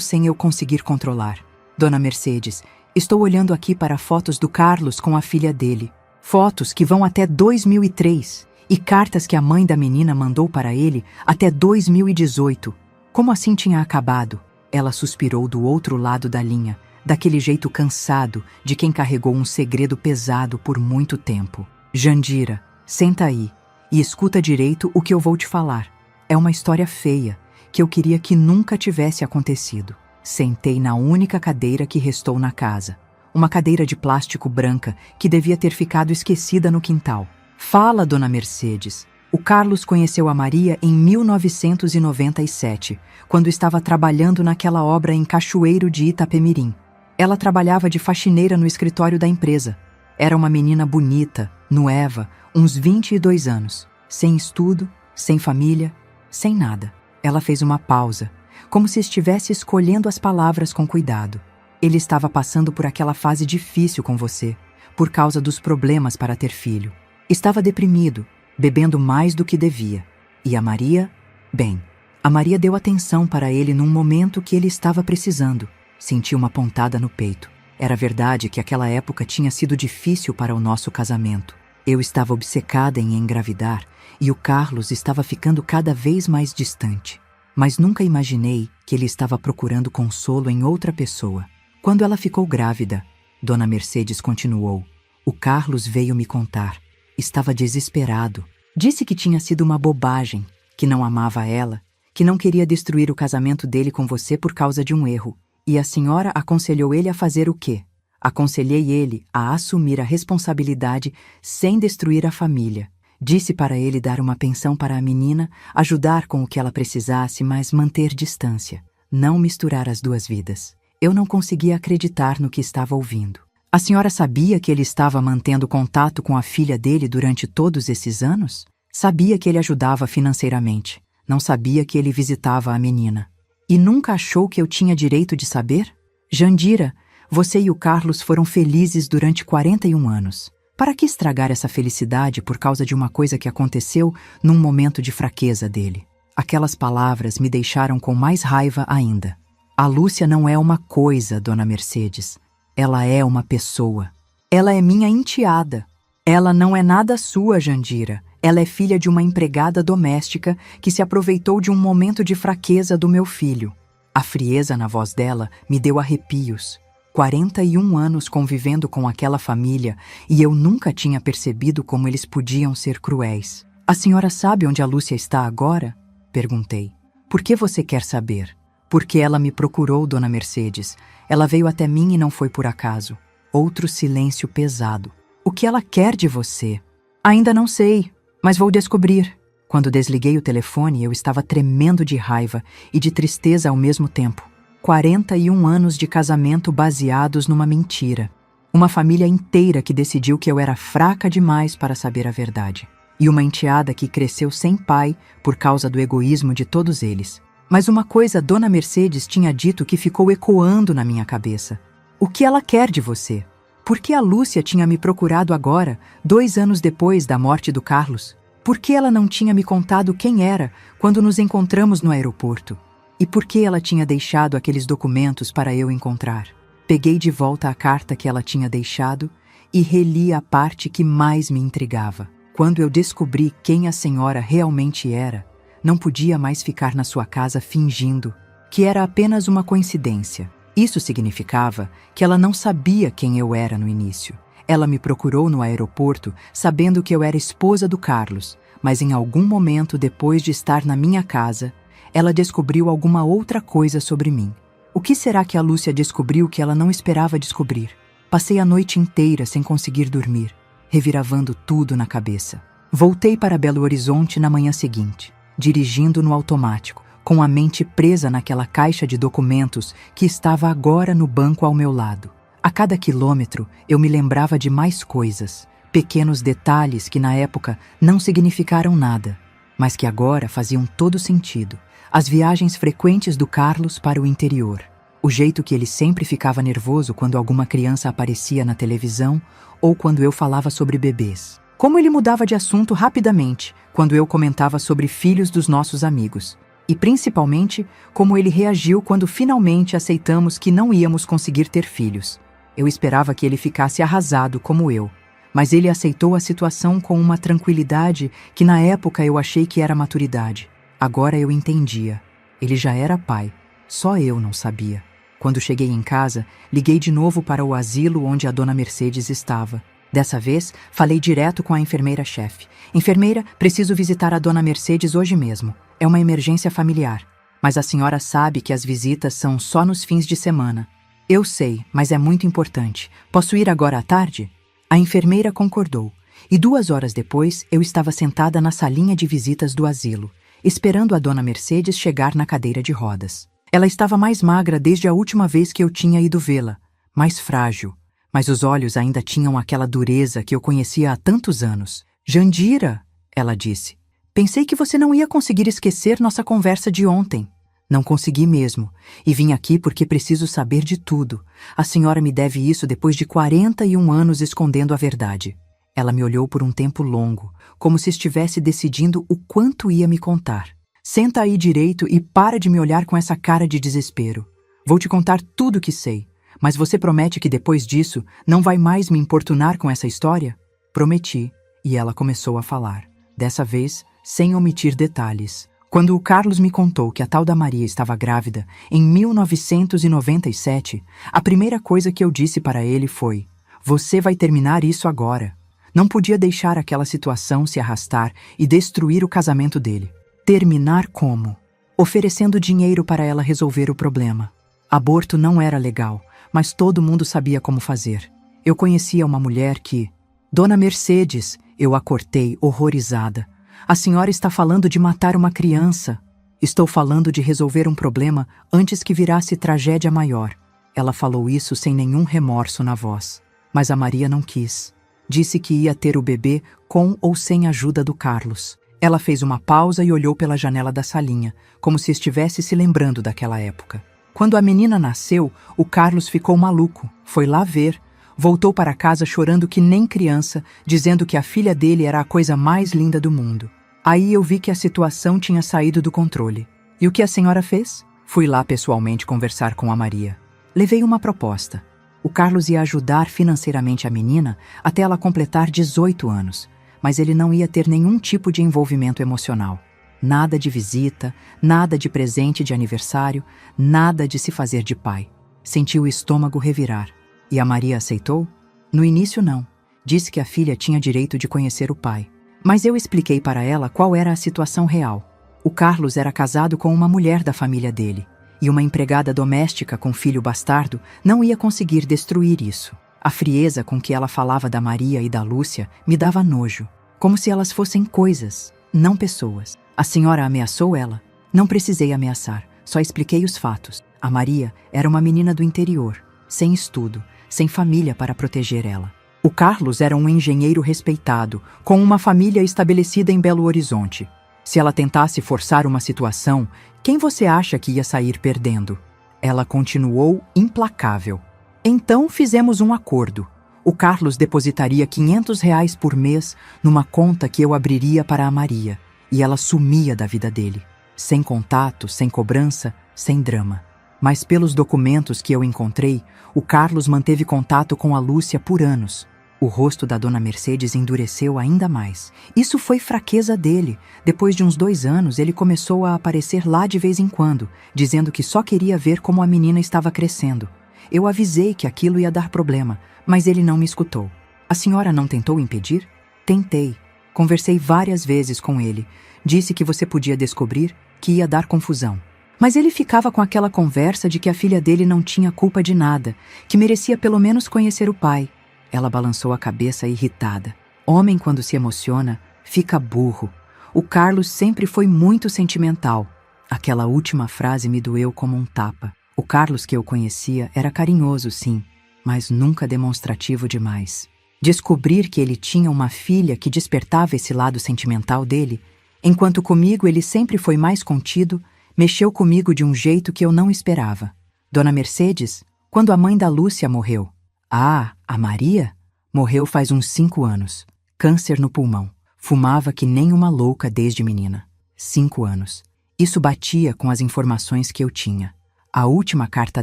sem eu conseguir controlar. Dona Mercedes, estou olhando aqui para fotos do Carlos com a filha dele. Fotos que vão até 2003 e cartas que a mãe da menina mandou para ele até 2018. Como assim tinha acabado? Ela suspirou do outro lado da linha, daquele jeito cansado de quem carregou um segredo pesado por muito tempo. Jandira, senta aí e escuta direito o que eu vou te falar. É uma história feia, que eu queria que nunca tivesse acontecido. Sentei na única cadeira que restou na casa. Uma cadeira de plástico branca que devia ter ficado esquecida no quintal. Fala, Dona Mercedes. O Carlos conheceu a Maria em 1997, quando estava trabalhando naquela obra em Cachoeiro de Itapemirim. Ela trabalhava de faxineira no escritório da empresa. Era uma menina bonita, nueva, uns 22 anos. Sem estudo, sem família, sem nada. Ela fez uma pausa, como se estivesse escolhendo as palavras com cuidado. Ele estava passando por aquela fase difícil com você, por causa dos problemas para ter filho. Estava deprimido, bebendo mais do que devia. E a Maria? Bem, a Maria deu atenção para ele num momento que ele estava precisando. Senti uma pontada no peito. Era verdade que aquela época tinha sido difícil para o nosso casamento. Eu estava obcecada em engravidar e o Carlos estava ficando cada vez mais distante. Mas nunca imaginei que ele estava procurando consolo em outra pessoa. Quando ela ficou grávida, Dona Mercedes continuou, o Carlos veio me contar. Estava desesperado. Disse que tinha sido uma bobagem, que não amava ela, que não queria destruir o casamento dele com você por causa de um erro. E a senhora aconselhou ele a fazer o quê? Aconselhei ele a assumir a responsabilidade sem destruir a família. Disse para ele dar uma pensão para a menina, ajudar com o que ela precisasse, mas manter distância. Não misturar as duas vidas. Eu não conseguia acreditar no que estava ouvindo. A senhora sabia que ele estava mantendo contato com a filha dele durante todos esses anos? Sabia que ele ajudava financeiramente. Não sabia que ele visitava a menina. E nunca achou que eu tinha direito de saber? Jandira, você e o Carlos foram felizes durante 41 anos. Para que estragar essa felicidade por causa de uma coisa que aconteceu num momento de fraqueza dele? Aquelas palavras me deixaram com mais raiva ainda. A Lúcia não é uma coisa, Dona Mercedes. Ela é uma pessoa. Ela é minha enteada. Ela não é nada sua, Jandira. Ela é filha de uma empregada doméstica que se aproveitou de um momento de fraqueza do meu filho. A frieza na voz dela me deu arrepios. 41 anos convivendo com aquela família e eu nunca tinha percebido como eles podiam ser cruéis. A senhora sabe onde a Lúcia está agora? Perguntei. Por que você quer saber? Porque ela me procurou, Dona Mercedes. Ela veio até mim e não foi por acaso. Outro silêncio pesado. O que ela quer de você? Ainda não sei, mas vou descobrir. Quando desliguei o telefone, eu estava tremendo de raiva e de tristeza ao mesmo tempo. 41 anos de casamento baseados numa mentira. Uma família inteira que decidiu que eu era fraca demais para saber a verdade. E uma enteada que cresceu sem pai por causa do egoísmo de todos eles. Mas uma coisa Dona Mercedes tinha dito que ficou ecoando na minha cabeça. O que ela quer de você? Por que a Lúcia tinha me procurado agora, 2 anos depois da morte do Carlos? Por que ela não tinha me contado quem era quando nos encontramos no aeroporto? E por que ela tinha deixado aqueles documentos para eu encontrar? Peguei de volta a carta que ela tinha deixado e reli a parte que mais me intrigava. Quando eu descobri quem a senhora realmente era, não podia mais ficar na sua casa fingindo que era apenas uma coincidência. Isso significava que ela não sabia quem eu era no início. Ela me procurou no aeroporto sabendo que eu era esposa do Carlos, mas em algum momento depois de estar na minha casa, ela descobriu alguma outra coisa sobre mim. O que será que a Lúcia descobriu que ela não esperava descobrir? Passei a noite inteira sem conseguir dormir, reviravando tudo na cabeça. Voltei para Belo Horizonte na manhã seguinte, dirigindo no automático, com a mente presa naquela caixa de documentos que estava agora no banco ao meu lado. A cada quilômetro, eu me lembrava de mais coisas, pequenos detalhes que na época não significaram nada, mas que agora faziam todo sentido. as viagens frequentes do Carlos para o interior, o jeito que ele sempre ficava nervoso quando alguma criança aparecia na televisão ou quando eu falava sobre bebês. Como ele mudava de assunto rapidamente quando eu comentava sobre filhos dos nossos amigos. E principalmente, como ele reagiu quando finalmente aceitamos que não íamos conseguir ter filhos. Eu esperava que ele ficasse arrasado como eu, mas ele aceitou a situação com uma tranquilidade que na época eu achei que era maturidade. Agora eu entendia. Ele já era pai, só eu não sabia. Quando cheguei em casa, liguei de novo para o asilo onde a dona Mercedes estava. Dessa vez, falei direto com a enfermeira-chefe. Enfermeira, preciso visitar a dona Mercedes hoje mesmo. É uma emergência familiar. Mas a senhora sabe que as visitas são só nos fins de semana. Eu sei, mas é muito importante. Posso ir agora à tarde? A enfermeira concordou. E 2 horas depois, eu estava sentada na salinha de visitas do asilo, esperando a dona Mercedes chegar na cadeira de rodas. Ela estava mais magra desde a última vez que eu tinha ido vê-la, mais frágil, mas os olhos ainda tinham aquela dureza que eu conhecia há tantos anos. Jandira, ela disse, pensei que você não ia conseguir esquecer nossa conversa de ontem. Não consegui mesmo, e vim aqui porque preciso saber de tudo. A senhora me deve isso depois de 41 anos escondendo a verdade. Ela me olhou por um tempo longo, como se estivesse decidindo o quanto ia me contar. Senta aí direito e para de me olhar com essa cara de desespero. Vou te contar tudo o que sei, mas você promete que depois disso não vai mais me importunar com essa história? Prometi, e ela começou a falar, dessa vez sem omitir detalhes. Quando o Carlos me contou que a tal da Maria estava grávida, em 1997, a primeira coisa que eu disse para ele foi: você vai terminar isso agora. Não podia deixar aquela situação se arrastar e destruir o casamento dele. Terminar como? Oferecendo dinheiro para ela resolver o problema. Aborto não era legal, mas todo mundo sabia como fazer. Eu conhecia uma mulher que... Dona Mercedes, eu a cortei, horrorizada. A senhora está falando de matar uma criança. Estou falando de resolver um problema antes que virasse tragédia maior. Ela falou isso sem nenhum remorso na voz. Mas a Maria não quis. Disse que ia ter o bebê com ou sem a ajuda do Carlos. Ela fez uma pausa e olhou pela janela da salinha, como se estivesse se lembrando daquela época. Quando a menina nasceu, o Carlos ficou maluco. Foi lá ver. Voltou para casa chorando que nem criança, dizendo que a filha dele era a coisa mais linda do mundo. Aí eu vi que a situação tinha saído do controle. E o que a senhora fez? Fui lá pessoalmente conversar com a Maria. Levei uma proposta. O Carlos ia ajudar financeiramente a menina até ela completar 18 anos, mas ele não ia ter nenhum tipo de envolvimento emocional. Nada de visita, nada de presente de aniversário, nada de se fazer de pai. Senti o estômago revirar. E a Maria aceitou? No início, não. Disse que a filha tinha direito de conhecer o pai. Mas eu expliquei para ela qual era a situação real. O Carlos era casado com uma mulher da família dele, e uma empregada doméstica com filho bastardo não ia conseguir destruir isso. A frieza com que ela falava da Maria e da Lúcia me dava nojo, como se elas fossem coisas, não pessoas. A senhora ameaçou ela? Não precisei ameaçar, só expliquei os fatos. A Maria era uma menina do interior, sem estudo, sem família para proteger ela. O Carlos era um engenheiro respeitado, com uma família estabelecida em Belo Horizonte. Se ela tentasse forçar uma situação, quem você acha que ia sair perdendo? Ela continuou implacável. Então fizemos um acordo. O Carlos depositaria R$ 500 por mês numa conta que eu abriria para a Maria, e ela sumia da vida dele. Sem contato, sem cobrança, sem drama. Mas pelos documentos que eu encontrei, o Carlos manteve contato com a Lúcia por anos. O rosto da dona Mercedes endureceu ainda mais. Isso foi fraqueza dele. Depois de uns 2 anos, ele começou a aparecer lá de vez em quando, dizendo que só queria ver como a menina estava crescendo. Eu avisei que aquilo ia dar problema, mas ele não me escutou. A senhora não tentou impedir? Tentei. Conversei várias vezes com ele. Disse que você podia descobrir que ia dar confusão. Mas ele ficava com aquela conversa de que a filha dele não tinha culpa de nada, que merecia pelo menos conhecer o pai. Ela balançou a cabeça irritada. Homem, quando se emociona, fica burro. O Carlos sempre foi muito sentimental. Aquela última frase me doeu como um tapa. O Carlos que eu conhecia era carinhoso, sim, mas nunca demonstrativo demais. Descobrir que ele tinha uma filha que despertava esse lado sentimental dele, enquanto comigo ele sempre foi mais contido, Mexeu comigo de um jeito que eu não esperava. Dona Mercedes, quando a mãe da Lúcia morreu. Ah, a Maria? Morreu faz uns 5 anos. Câncer no pulmão. Fumava que nem uma louca desde menina. 5 anos. Isso batia com as informações que eu tinha. A última carta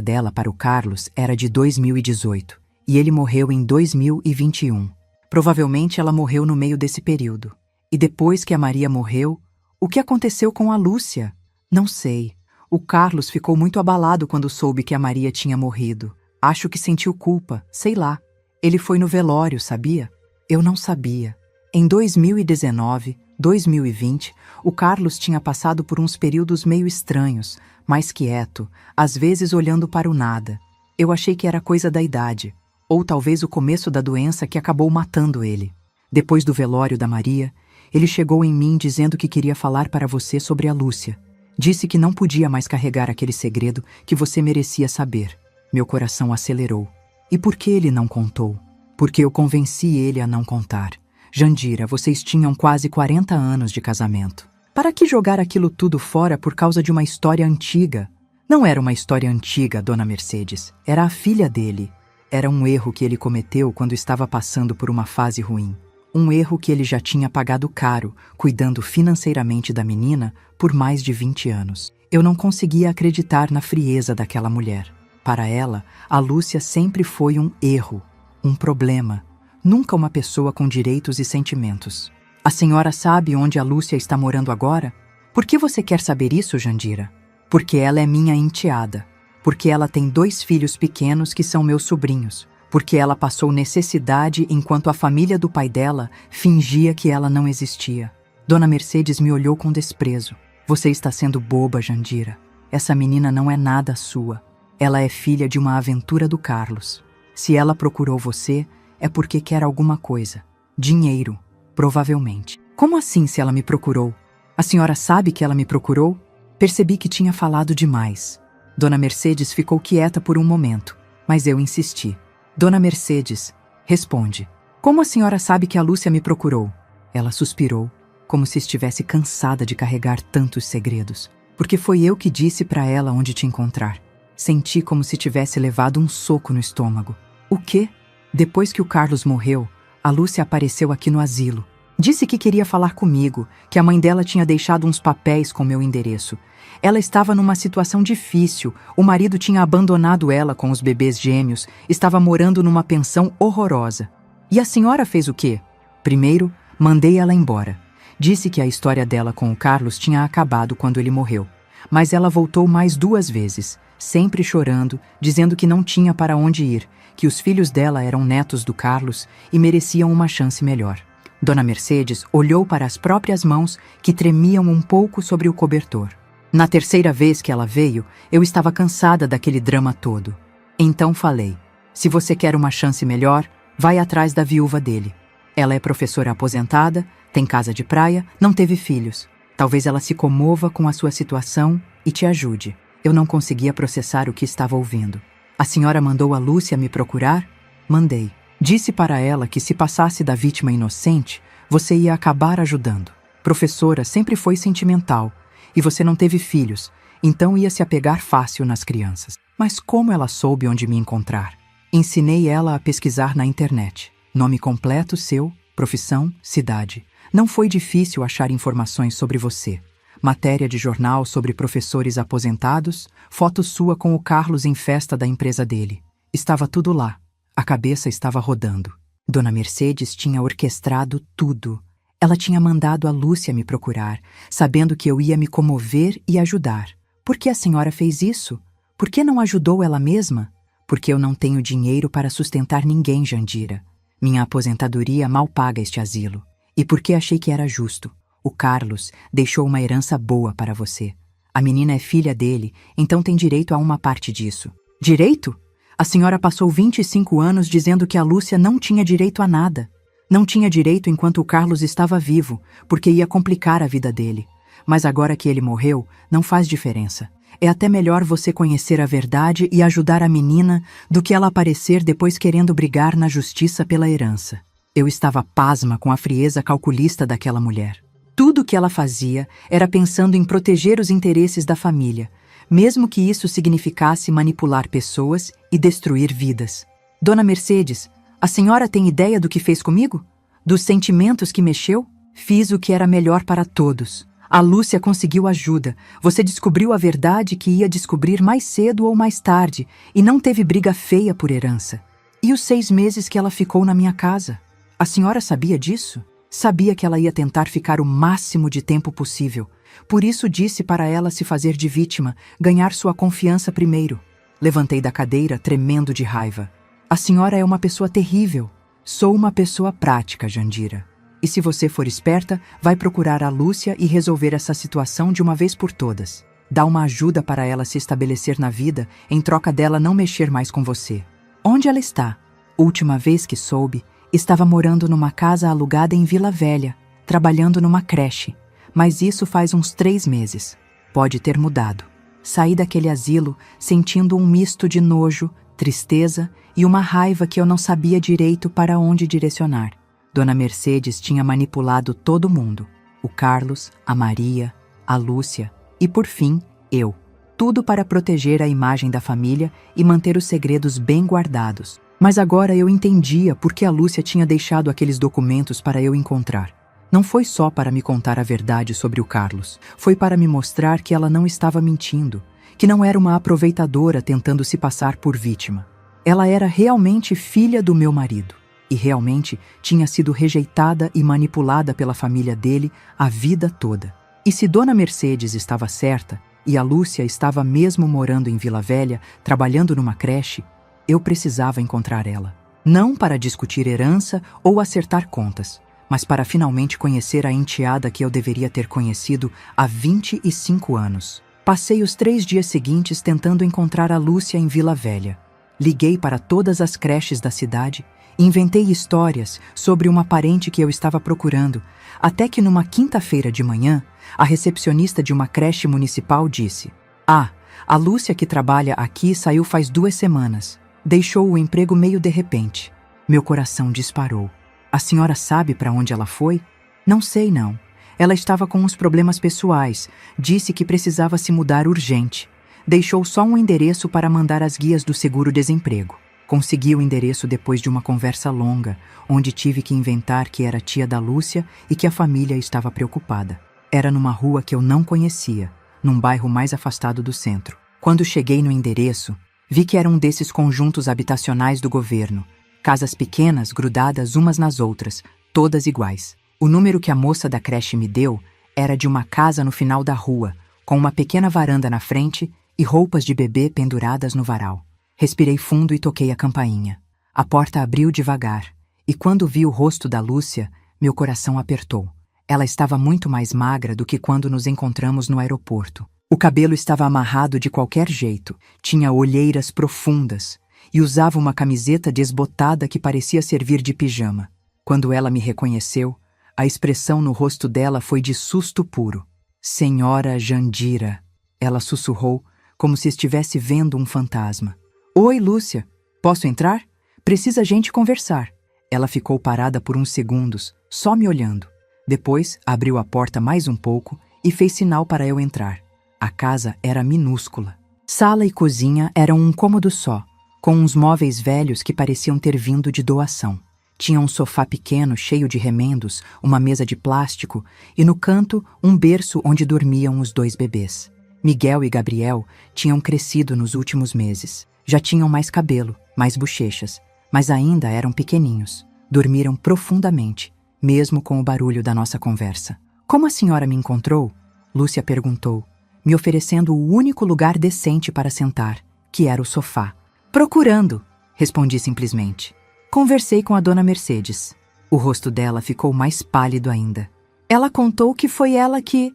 dela para o Carlos era de 2018, e ele morreu em 2021. Provavelmente ela morreu no meio desse período. E depois que a Maria morreu, o que aconteceu com a Lúcia? Não sei. O Carlos ficou muito abalado quando soube que a Maria tinha morrido. Acho que sentiu culpa, sei lá. Ele foi no velório, sabia? Eu não sabia. Em 2019, 2020, o Carlos tinha passado por uns períodos meio estranhos, mais quieto, às vezes olhando para o nada. Eu achei que era coisa da idade, ou talvez o começo da doença que acabou matando ele. Depois do velório da Maria, ele chegou em mim dizendo que queria falar para você sobre a Lúcia. Disse que não podia mais carregar aquele segredo que você merecia saber. Meu coração acelerou. E por que ele não contou? Porque eu convenci ele a não contar. Jandira, vocês tinham quase 40 anos de casamento. Para que jogar aquilo tudo fora por causa de uma história antiga? Não era uma história antiga, Dona Mercedes. Era a filha dele. Era um erro que ele cometeu quando estava passando por uma fase ruim. Um erro que ele já tinha pagado caro, cuidando financeiramente da menina por mais de 20 anos. Eu não conseguia acreditar na frieza daquela mulher. Para ela, a Lúcia sempre foi um erro, um problema. Nunca uma pessoa com direitos e sentimentos. A senhora sabe onde a Lúcia está morando agora? Por que você quer saber isso, Jandira? Porque ela é minha enteada. Porque ela tem 2 filhos pequenos que são meus sobrinhos. Porque ela passou necessidade enquanto a família do pai dela fingia que ela não existia. Dona Mercedes me olhou com desprezo. Você está sendo boba, Jandira. Essa menina não é nada sua. Ela é filha de uma aventura do Carlos. Se ela procurou você, é porque quer alguma coisa. Dinheiro, provavelmente. Como assim se ela me procurou? A senhora sabe que ela me procurou? Percebi que tinha falado demais. Dona Mercedes ficou quieta por um momento, mas eu insisti. Dona Mercedes, responde. Como a senhora sabe que a Lúcia me procurou? Ela suspirou, como se estivesse cansada de carregar tantos segredos. Porque foi eu que disse para ela onde te encontrar. Senti como se tivesse levado um soco no estômago. O quê? Depois que o Carlos morreu, a Lúcia apareceu aqui no asilo. Disse que queria falar comigo, que a mãe dela tinha deixado uns papéis com meu endereço. Ela estava numa situação difícil, o marido tinha abandonado ela com os bebês gêmeos, estava morando numa pensão horrorosa. E a senhora fez o quê? Primeiro, mandei ela embora. Disse que a história dela com o Carlos tinha acabado quando ele morreu. Mas ela voltou mais 2 vezes, sempre chorando, dizendo que não tinha para onde ir, que os filhos dela eram netos do Carlos e mereciam uma chance melhor. Dona Mercedes olhou para as próprias mãos que tremiam um pouco sobre o cobertor. Na 3ª vez que ela veio, eu estava cansada daquele drama todo. Então falei, se você quer uma chance melhor, vai atrás da viúva dele. Ela é professora aposentada, tem casa de praia, não teve filhos. Talvez ela se comova com a sua situação e te ajude. Eu não conseguia processar o que estava ouvindo. A senhora mandou a Lúcia me procurar? Mandei. Disse para ela que se passasse da vítima inocente, você ia acabar ajudando. Professora sempre foi sentimental, e você não teve filhos, então ia se apegar fácil nas crianças. Mas como ela soube onde me encontrar? Ensinei ela a pesquisar na internet. Nome completo seu, profissão, cidade. Não foi difícil achar informações sobre você. Matéria de jornal sobre professores aposentados, foto sua com o Carlos em festa da empresa dele. Estava tudo lá. A cabeça estava rodando. Dona Mercedes tinha orquestrado tudo. Ela tinha mandado a Lúcia me procurar, sabendo que eu ia me comover e ajudar. Por que a senhora fez isso? Por que não ajudou ela mesma? Porque eu não tenho dinheiro para sustentar ninguém, Jandira. Minha aposentadoria mal paga este asilo. E porque achei que era justo. O Carlos deixou uma herança boa para você. A menina é filha dele, então tem direito a uma parte disso. Direito? A senhora passou 25 anos dizendo que a Lúcia não tinha direito a nada. Não tinha direito enquanto o Carlos estava vivo, porque ia complicar a vida dele. Mas agora que ele morreu, não faz diferença. É até melhor você conhecer a verdade e ajudar a menina do que ela aparecer depois querendo brigar na justiça pela herança. Eu estava pasma com a frieza calculista daquela mulher. Tudo o que ela fazia era pensando em proteger os interesses da família, mesmo que isso significasse manipular pessoas e destruir vidas. Dona Mercedes, a senhora tem ideia do que fez comigo? Dos sentimentos que mexeu? Fiz o que era melhor para todos. A Lúcia conseguiu ajuda. Você descobriu a verdade que ia descobrir mais cedo ou mais tarde e não teve briga feia por herança. E os 6 meses que ela ficou na minha casa? A senhora sabia disso? Sabia que ela ia tentar ficar o máximo de tempo possível. Por isso disse para ela se fazer de vítima, ganhar sua confiança primeiro. Levantei da cadeira, tremendo de raiva. A senhora é uma pessoa terrível. Sou uma pessoa prática, Jandira. E se você for esperta, vai procurar a Lúcia e resolver essa situação de uma vez por todas. Dá uma ajuda para ela se estabelecer na vida, em troca dela não mexer mais com você. Onde ela está? Última vez que soube, estava morando numa casa alugada em Vila Velha, trabalhando numa creche. Mas isso faz uns 3 meses. Pode ter mudado. Saí daquele asilo sentindo um misto de nojo, tristeza e uma raiva que eu não sabia direito para onde direcionar. Dona Mercedes tinha manipulado todo mundo. O Carlos, a Maria, a Lúcia e, por fim, eu. Tudo para proteger a imagem da família e manter os segredos bem guardados. Mas agora eu entendia por que a Lúcia tinha deixado aqueles documentos para eu encontrar. Não foi só para me contar a verdade sobre o Carlos. Foi para me mostrar que ela não estava mentindo, que não era uma aproveitadora tentando se passar por vítima. Ela era realmente filha do meu marido. E realmente tinha sido rejeitada e manipulada pela família dele a vida toda. E se Dona Mercedes estava certa, e a Lúcia estava mesmo morando em Vila Velha, trabalhando numa creche, eu precisava encontrar ela. Não para discutir herança ou acertar contas, mas para finalmente conhecer a enteada que eu deveria ter conhecido há 25 anos. Passei os 3 dias seguintes tentando encontrar a Lúcia em Vila Velha. Liguei para todas as creches da cidade, inventei histórias sobre uma parente que eu estava procurando, até que numa quinta-feira de manhã, a recepcionista de uma creche municipal disse: "Ah, a Lúcia que trabalha aqui saiu faz 2 semanas. Deixou o emprego meio de repente." Meu coração disparou. "A senhora sabe para onde ela foi?" "Não sei, não. Ela estava com uns problemas pessoais. Disse que precisava se mudar urgente. Deixou só um endereço para mandar as guias do seguro-desemprego." Consegui o endereço depois de uma conversa longa, onde tive que inventar que era tia da Lúcia e que a família estava preocupada. Era numa rua que eu não conhecia, num bairro mais afastado do centro. Quando cheguei no endereço, vi que era um desses conjuntos habitacionais do governo. Casas pequenas grudadas umas nas outras, todas iguais. O número que a moça da creche me deu era de uma casa no final da rua, com uma pequena varanda na frente e roupas de bebê penduradas no varal. Respirei fundo e toquei a campainha. A porta abriu devagar, e quando vi o rosto da Lúcia, meu coração apertou. Ela estava muito mais magra do que quando nos encontramos no aeroporto. O cabelo estava amarrado de qualquer jeito, tinha olheiras profundas e usava uma camiseta desbotada que parecia servir de pijama. Quando ela me reconheceu, a expressão no rosto dela foi de susto puro. "Senhora Jandira", ela sussurrou, como se estivesse vendo um fantasma. "Oi, Lúcia. Posso entrar? Precisa a gente conversar." Ela ficou parada por uns segundos, só me olhando. Depois, abriu a porta mais um pouco e fez sinal para eu entrar. A casa era minúscula. Sala e cozinha eram um cômodo só, com uns móveis velhos que pareciam ter vindo de doação. Tinha um sofá pequeno cheio de remendos, uma mesa de plástico e no canto um berço onde dormiam os 2 bebês. Miguel e Gabriel tinham crescido nos últimos meses. Já tinham mais cabelo, mais bochechas, mas ainda eram pequeninhos. Dormiram profundamente, mesmo com o barulho da nossa conversa. "Como a senhora me encontrou?" Lúcia perguntou, me oferecendo o único lugar decente para sentar, que era o sofá. "Procurando", respondi simplesmente. Conversei com a Dona Mercedes. O rosto dela ficou mais pálido ainda. "Ela contou que foi ela que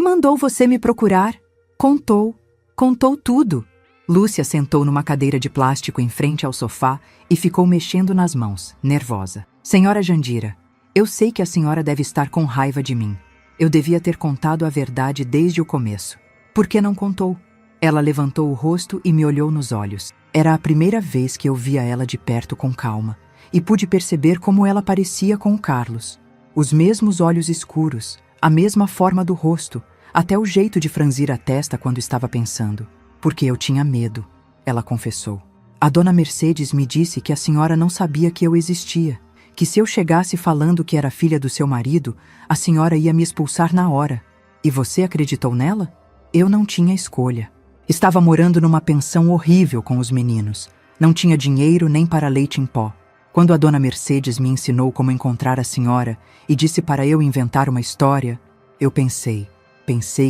mandou você me procurar." Contou tudo." Lúcia sentou numa cadeira de plástico em frente ao sofá e ficou mexendo nas mãos, nervosa. "Senhora Jandira, eu sei que a senhora deve estar com raiva de mim. Eu devia ter contado a verdade desde o começo. Por que não contou?" Ela levantou o rosto e me olhou nos olhos. Era a primeira vez que eu via ela de perto com calma, e pude perceber como ela parecia com o Carlos. Os mesmos olhos escuros, A mesma forma do rosto, até o jeito de franzir a testa quando estava pensando. Porque eu tinha medo, ela confessou. A dona Mercedes me disse que a senhora não sabia que eu existia, que se eu chegasse falando que era filha do seu marido, a senhora ia me expulsar na hora. E você acreditou nela? Eu não tinha escolha. Estava morando numa pensão horrível com os meninos. Não tinha dinheiro nem para leite em pó. Quando a dona Mercedes me ensinou como encontrar a senhora e disse para eu inventar uma história, eu pensei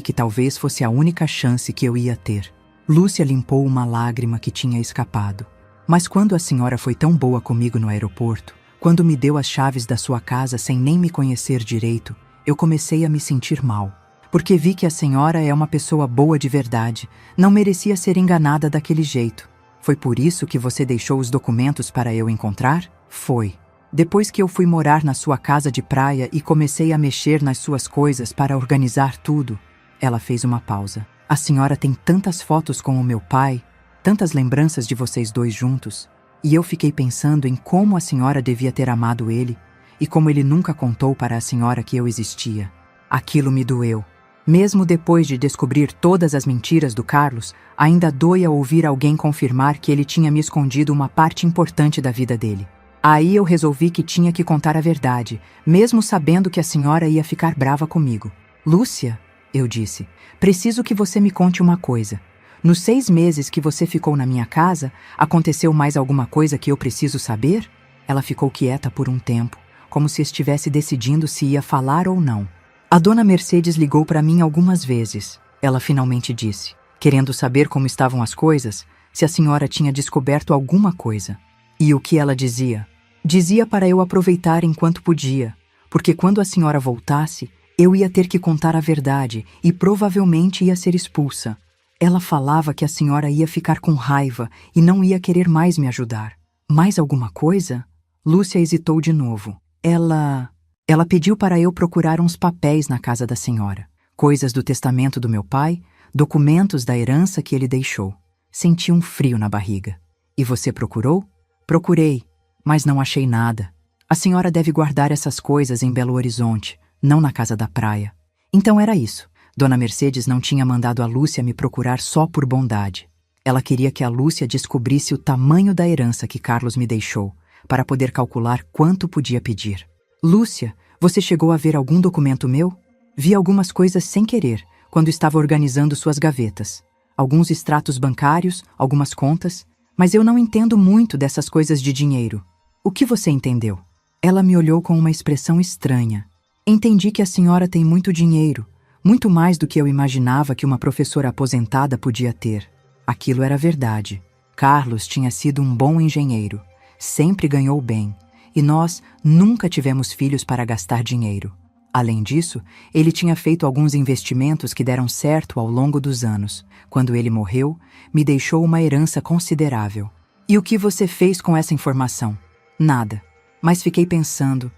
que talvez fosse a única chance que eu ia ter. Lúcia limpou uma lágrima que tinha escapado. Mas quando a senhora foi tão boa comigo no aeroporto, quando me deu as chaves da sua casa sem nem me conhecer direito, eu comecei a me sentir mal. Porque vi que a senhora é uma pessoa boa de verdade, não merecia ser enganada daquele jeito. Foi por isso que você deixou os documentos para eu encontrar? Foi. Depois que eu fui morar na sua casa de praia e comecei a mexer nas suas coisas para organizar tudo, ela fez uma pausa. A senhora tem tantas fotos com o meu pai, tantas lembranças de vocês dois juntos, e eu fiquei pensando em como a senhora devia ter amado ele e como ele nunca contou para a senhora que eu existia. Aquilo me doeu. Mesmo depois de descobrir todas as mentiras do Carlos, ainda doía ouvir alguém confirmar que ele tinha me escondido uma parte importante da vida dele. Aí eu resolvi que tinha que contar a verdade, mesmo sabendo que a senhora ia ficar brava comigo. Lúcia, eu disse, preciso que você me conte uma coisa. Nos 6 meses que você ficou na minha casa, aconteceu mais alguma coisa que eu preciso saber? Ela ficou quieta por um tempo, como se estivesse decidindo se ia falar ou não. A dona Mercedes ligou para mim algumas vezes. Ela finalmente disse, querendo saber como estavam as coisas, se a senhora tinha descoberto alguma coisa. E o que ela dizia? Dizia para eu aproveitar enquanto podia, porque quando a senhora voltasse, eu ia ter que contar a verdade e provavelmente ia ser expulsa. Ela falava que a senhora ia ficar com raiva e não ia querer mais me ajudar. Mais alguma coisa? Lúcia hesitou de novo. Ela pediu para eu procurar uns papéis na casa da senhora. Coisas do testamento do meu pai, documentos da herança que ele deixou. Senti um frio na barriga. E você procurou? Procurei, mas não achei nada. A senhora deve guardar essas coisas em Belo Horizonte, não na casa da praia. Então era isso. Dona Mercedes não tinha mandado a Lúcia me procurar só por bondade. Ela queria que a Lúcia descobrisse o tamanho da herança que Carlos me deixou, para poder calcular quanto podia pedir. Lúcia, você chegou a ver algum documento meu? Vi algumas coisas sem querer, quando estava organizando suas gavetas. Alguns extratos bancários, algumas contas, mas eu não entendo muito dessas coisas de dinheiro. O que você entendeu? Ela me olhou com uma expressão estranha. Entendi que a senhora tem muito dinheiro, muito mais do que eu imaginava que uma professora aposentada podia ter. Aquilo era verdade. Carlos tinha sido um bom engenheiro, sempre ganhou bem. E nós nunca tivemos filhos para gastar dinheiro. Além disso, ele tinha feito alguns investimentos que deram certo ao longo dos anos. Quando ele morreu, me deixou uma herança considerável. E o que você fez com essa informação? Nada. Mas fiquei pensando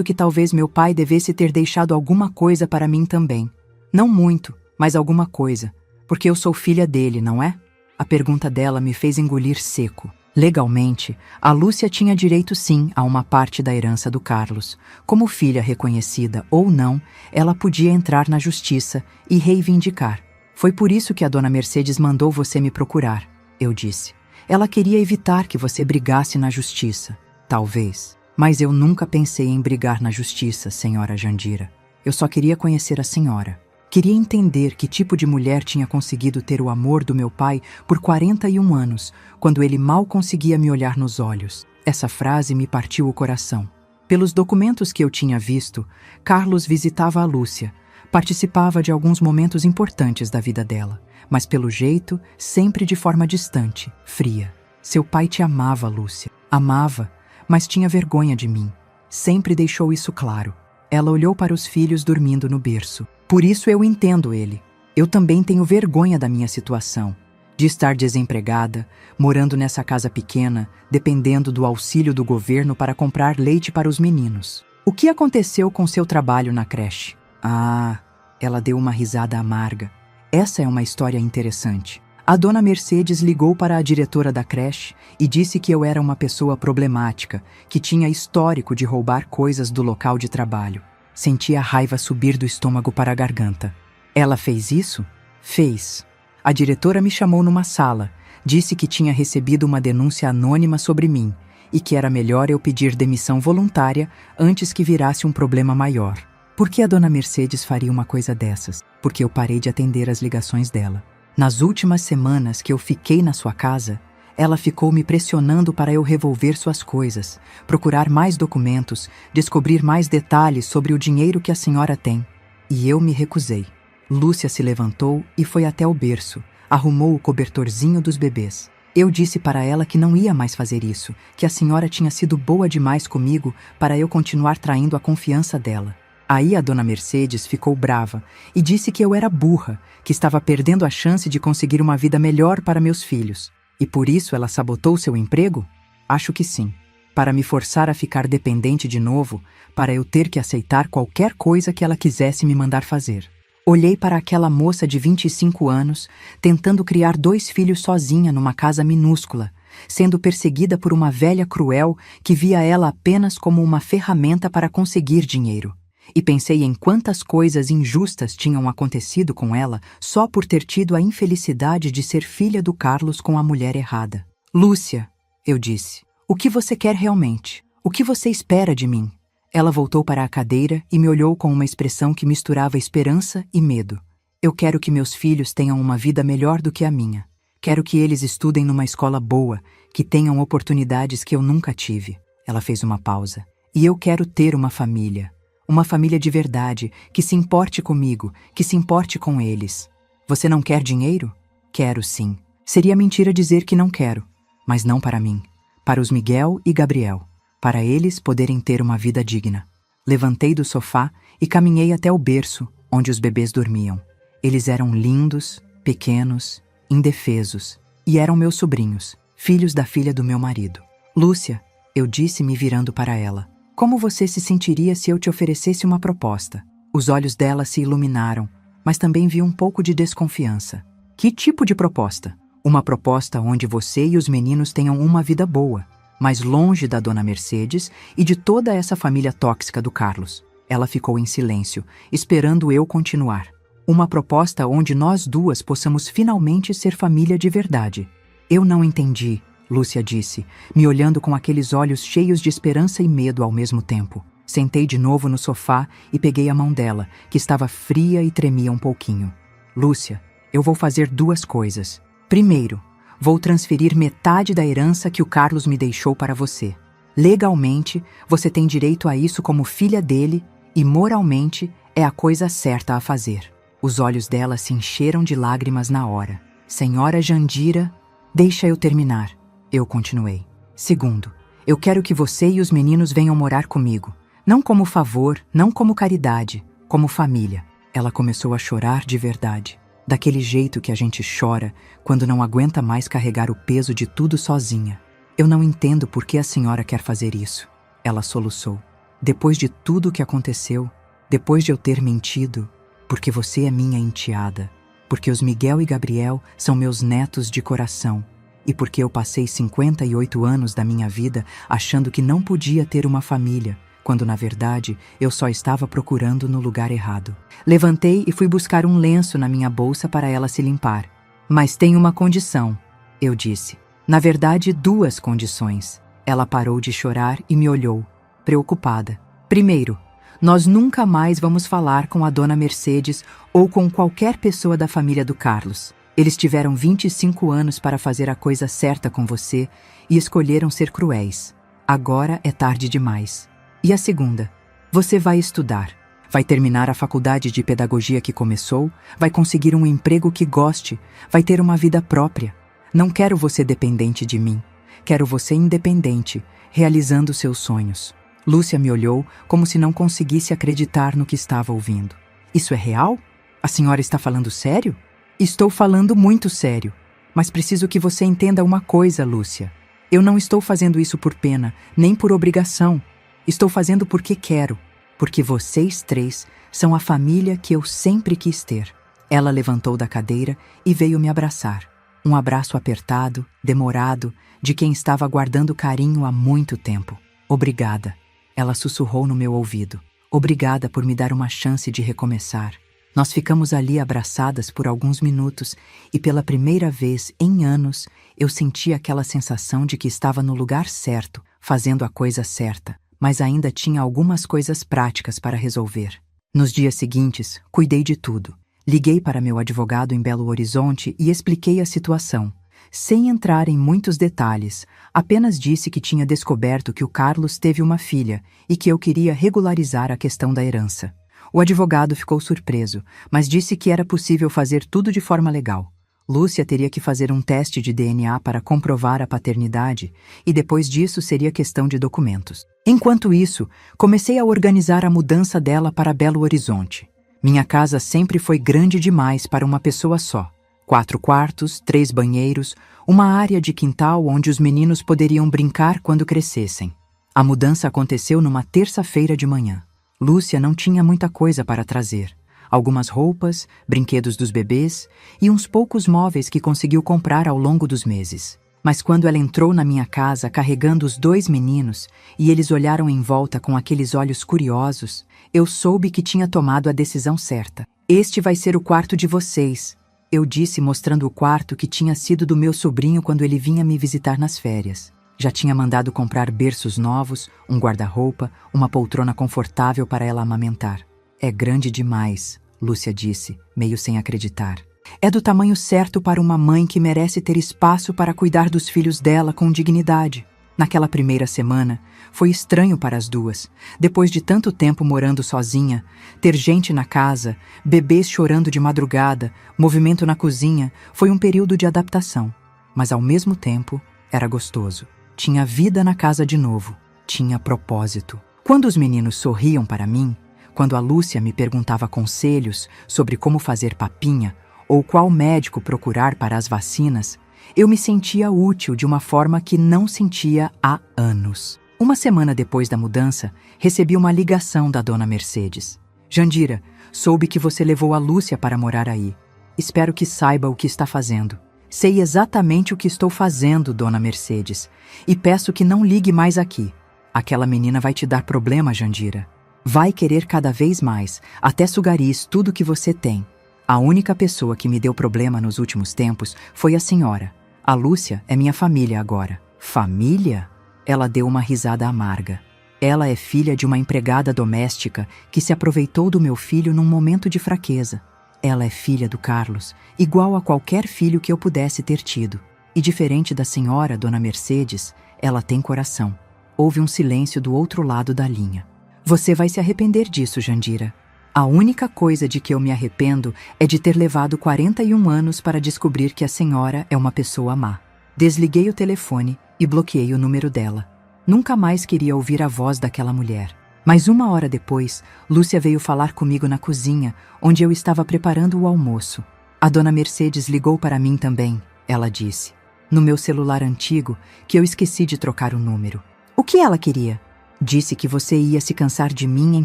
que talvez meu pai devesse ter deixado alguma coisa para mim também. Não muito, mas alguma coisa. Porque eu sou filha dele, não é? A pergunta dela me fez engolir seco. Legalmente, a Lúcia tinha direito sim a uma parte da herança do Carlos. Como filha reconhecida ou não, ela podia entrar na justiça e reivindicar. Foi por isso que a dona Mercedes mandou você me procurar, eu disse. Ela queria evitar que você brigasse na justiça. Talvez. Mas eu nunca pensei em brigar na justiça, senhora Jandira. Eu só queria conhecer a senhora. Queria entender que tipo de mulher tinha conseguido ter o amor do meu pai por 41 anos, quando ele mal conseguia me olhar nos olhos. Essa frase me partiu o coração. Pelos documentos que eu tinha visto, Carlos visitava a Lúcia, participava de alguns momentos importantes da vida dela, mas pelo jeito, sempre de forma distante, fria. Seu pai te amava, Lúcia. Amava, mas tinha vergonha de mim. Sempre deixou isso claro. Ela olhou para os filhos dormindo no berço. Por isso eu entendo ele. Eu também tenho vergonha da minha situação. De estar desempregada, morando nessa casa pequena, dependendo do auxílio do governo para comprar leite para os meninos. O que aconteceu com seu trabalho na creche? Ah, ela deu uma risada amarga. Essa é uma história interessante. A dona Mercedes ligou para a diretora da creche e disse que eu era uma pessoa problemática, que tinha histórico de roubar coisas do local de trabalho. Senti a raiva subir do estômago para a garganta. Ela fez isso? Fez. A diretora me chamou numa sala, disse que tinha recebido uma denúncia anônima sobre mim e que era melhor eu pedir demissão voluntária antes que virasse um problema maior. Por que a dona Mercedes faria uma coisa dessas? Porque eu parei de atender as ligações dela. Nas últimas semanas que eu fiquei na sua casa, ela ficou me pressionando para eu revolver suas coisas, procurar mais documentos, descobrir mais detalhes sobre o dinheiro que a senhora tem. E eu me recusei. Lúcia se levantou e foi até o berço, arrumou o cobertorzinho dos bebês. Eu disse para ela que não ia mais fazer isso, que a senhora tinha sido boa demais comigo para eu continuar traindo a confiança dela. Aí a dona Mercedes ficou brava e disse que eu era burra, que estava perdendo a chance de conseguir uma vida melhor para meus filhos. E por isso ela sabotou seu emprego? Acho que sim. Para me forçar a ficar dependente de novo, para eu ter que aceitar qualquer coisa que ela quisesse me mandar fazer. Olhei para aquela moça de 25 anos, tentando criar 2 filhos sozinha numa casa minúscula, sendo perseguida por uma velha cruel que via ela apenas como uma ferramenta para conseguir dinheiro. E pensei em quantas coisas injustas tinham acontecido com ela só por ter tido a infelicidade de ser filha do Carlos com a mulher errada. Lúcia, eu disse, o que você quer realmente? O que você espera de mim? Ela voltou para a cadeira e me olhou com uma expressão que misturava esperança e medo. Eu quero que meus filhos tenham uma vida melhor do que a minha. Quero que eles estudem numa escola boa, que tenham oportunidades que eu nunca tive. Ela fez uma pausa. E eu quero ter uma família. Uma família de verdade, que se importe comigo, que se importe com eles. Você não quer dinheiro? Quero sim. Seria mentira dizer que não quero. Mas não para mim. Para os Miguel e Gabriel. Para eles poderem ter uma vida digna. Levantei do sofá e caminhei até o berço, onde os bebês dormiam. Eles eram lindos, pequenos, indefesos, e eram meus sobrinhos, filhos da filha do meu marido. Lúcia, eu disse me virando para ela, como você se sentiria se eu te oferecesse uma proposta? Os olhos dela se iluminaram, mas também vi um pouco de desconfiança. Que tipo de proposta? Uma proposta onde você e os meninos tenham uma vida boa, mas longe da dona Mercedes e de toda essa família tóxica do Carlos. Ela ficou em silêncio, esperando eu continuar. Uma proposta onde nós duas possamos finalmente ser família de verdade. Eu não entendi, Lúcia disse, me olhando com aqueles olhos cheios de esperança e medo ao mesmo tempo. Sentei de novo no sofá e peguei a mão dela, que estava fria e tremia um pouquinho. Lúcia, eu vou fazer 2 coisas. Primeiro, vou transferir metade da herança que o Carlos me deixou para você. Legalmente, você tem direito a isso como filha dele e moralmente é a coisa certa a fazer. Os olhos dela se encheram de lágrimas na hora. Senhora Jandira, deixa eu terminar. Eu continuei. Segundo, eu quero que você e os meninos venham morar comigo. Não como favor, não como caridade, como família. Ela começou a chorar de verdade. Daquele jeito que a gente chora quando não aguenta mais carregar o peso de tudo sozinha. Eu não entendo por que a senhora quer fazer isso. Ela soluçou. Depois de tudo o que aconteceu, depois de eu ter mentido, porque você é minha enteada, porque os Miguel e Gabriel são meus netos de coração, e porque eu passei 58 anos da minha vida achando que não podia ter uma família, quando na verdade eu só estava procurando no lugar errado. Levantei e fui buscar um lenço na minha bolsa para ela se limpar. Mas tem uma condição, eu disse. Na verdade, 2 condições. Ela parou de chorar e me olhou, preocupada. Primeiro, nós nunca mais vamos falar com a dona Mercedes ou com qualquer pessoa da família do Carlos. Eles tiveram 25 anos para fazer a coisa certa com você e escolheram ser cruéis. Agora é tarde demais. E a segunda, você vai estudar, vai terminar a faculdade de pedagogia que começou, vai conseguir um emprego que goste, vai ter uma vida própria. Não quero você dependente de mim, quero você independente, realizando seus sonhos. Lúcia me olhou como se não conseguisse acreditar no que estava ouvindo. Isso é real? A senhora está falando sério? Estou falando muito sério, mas preciso que você entenda uma coisa, Lúcia. Eu não estou fazendo isso por pena, nem por obrigação. Estou fazendo porque quero, porque vocês 3 são a família que eu sempre quis ter. Ela levantou da cadeira e veio me abraçar. Um abraço apertado, demorado, de quem estava guardando carinho há muito tempo. Obrigada. Ela sussurrou no meu ouvido. Obrigada por me dar uma chance de recomeçar. Nós ficamos ali abraçadas por alguns minutos e pela primeira vez em anos eu senti aquela sensação de que estava no lugar certo, fazendo a coisa certa, mas ainda tinha algumas coisas práticas para resolver. Nos dias seguintes, cuidei de tudo. Liguei para meu advogado em Belo Horizonte e expliquei a situação. Sem entrar em muitos detalhes, apenas disse que tinha descoberto que o Carlos teve uma filha e que eu queria regularizar a questão da herança. O advogado ficou surpreso, mas disse que era possível fazer tudo de forma legal. Lúcia teria que fazer um teste de DNA para comprovar a paternidade e depois disso seria questão de documentos. Enquanto isso, comecei a organizar a mudança dela para Belo Horizonte. Minha casa sempre foi grande demais para uma pessoa só. 4 quartos, 3 banheiros, uma área de quintal onde os meninos poderiam brincar quando crescessem. A mudança aconteceu numa terça-feira de manhã. Lúcia não tinha muita coisa para trazer. Algumas roupas, brinquedos dos bebês e uns poucos móveis que conseguiu comprar ao longo dos meses. Mas quando ela entrou na minha casa carregando os 2 meninos e eles olharam em volta com aqueles olhos curiosos, eu soube que tinha tomado a decisão certa. Este vai ser o quarto de vocês, eu disse mostrando o quarto que tinha sido do meu sobrinho quando ele vinha me visitar nas férias. Já tinha mandado comprar berços novos, um guarda-roupa, uma poltrona confortável para ela amamentar. É grande demais, Lúcia disse, meio sem acreditar. É do tamanho certo para uma mãe que merece ter espaço para cuidar dos filhos dela com dignidade. Naquela primeira semana, foi estranho para as duas. Depois de tanto tempo morando sozinha, ter gente na casa, bebês chorando de madrugada, movimento na cozinha, foi um período de adaptação. Mas ao mesmo tempo, era gostoso. Tinha vida na casa de novo. Tinha propósito. Quando os meninos sorriam para mim, quando a Lúcia me perguntava conselhos sobre como fazer papinha ou qual médico procurar para as vacinas, eu me sentia útil de uma forma que não sentia há anos. Uma semana depois da mudança, recebi uma ligação da dona Mercedes. Jandira, soube que você levou a Lúcia para morar aí. Espero que saiba o que está fazendo. Sei exatamente o que estou fazendo, dona Mercedes, e peço que não ligue mais aqui. Aquela menina vai te dar problema, Jandira. Vai querer cada vez mais, até sugaris tudo que você tem. A única pessoa que me deu problema nos últimos tempos foi a senhora. A Lúcia é minha família agora. Família? Ela deu uma risada amarga. Ela é filha de uma empregada doméstica que se aproveitou do meu filho num momento de fraqueza. Ela é filha do Carlos, igual a qualquer filho que eu pudesse ter tido. E diferente da senhora, dona Mercedes, ela tem coração. Houve um silêncio do outro lado da linha. Você vai se arrepender disso, Jandira. A única coisa de que eu me arrependo é de ter levado 41 anos para descobrir que a senhora é uma pessoa má. Desliguei o telefone e bloqueei o número dela. Nunca mais queria ouvir a voz daquela mulher. Mas 1 hora depois, Lúcia veio falar comigo na cozinha, onde eu estava preparando o almoço. A dona Mercedes ligou para mim também, ela disse. No meu celular antigo, que eu esqueci de trocar o número. O que ela queria? Disse que você ia se cansar de mim em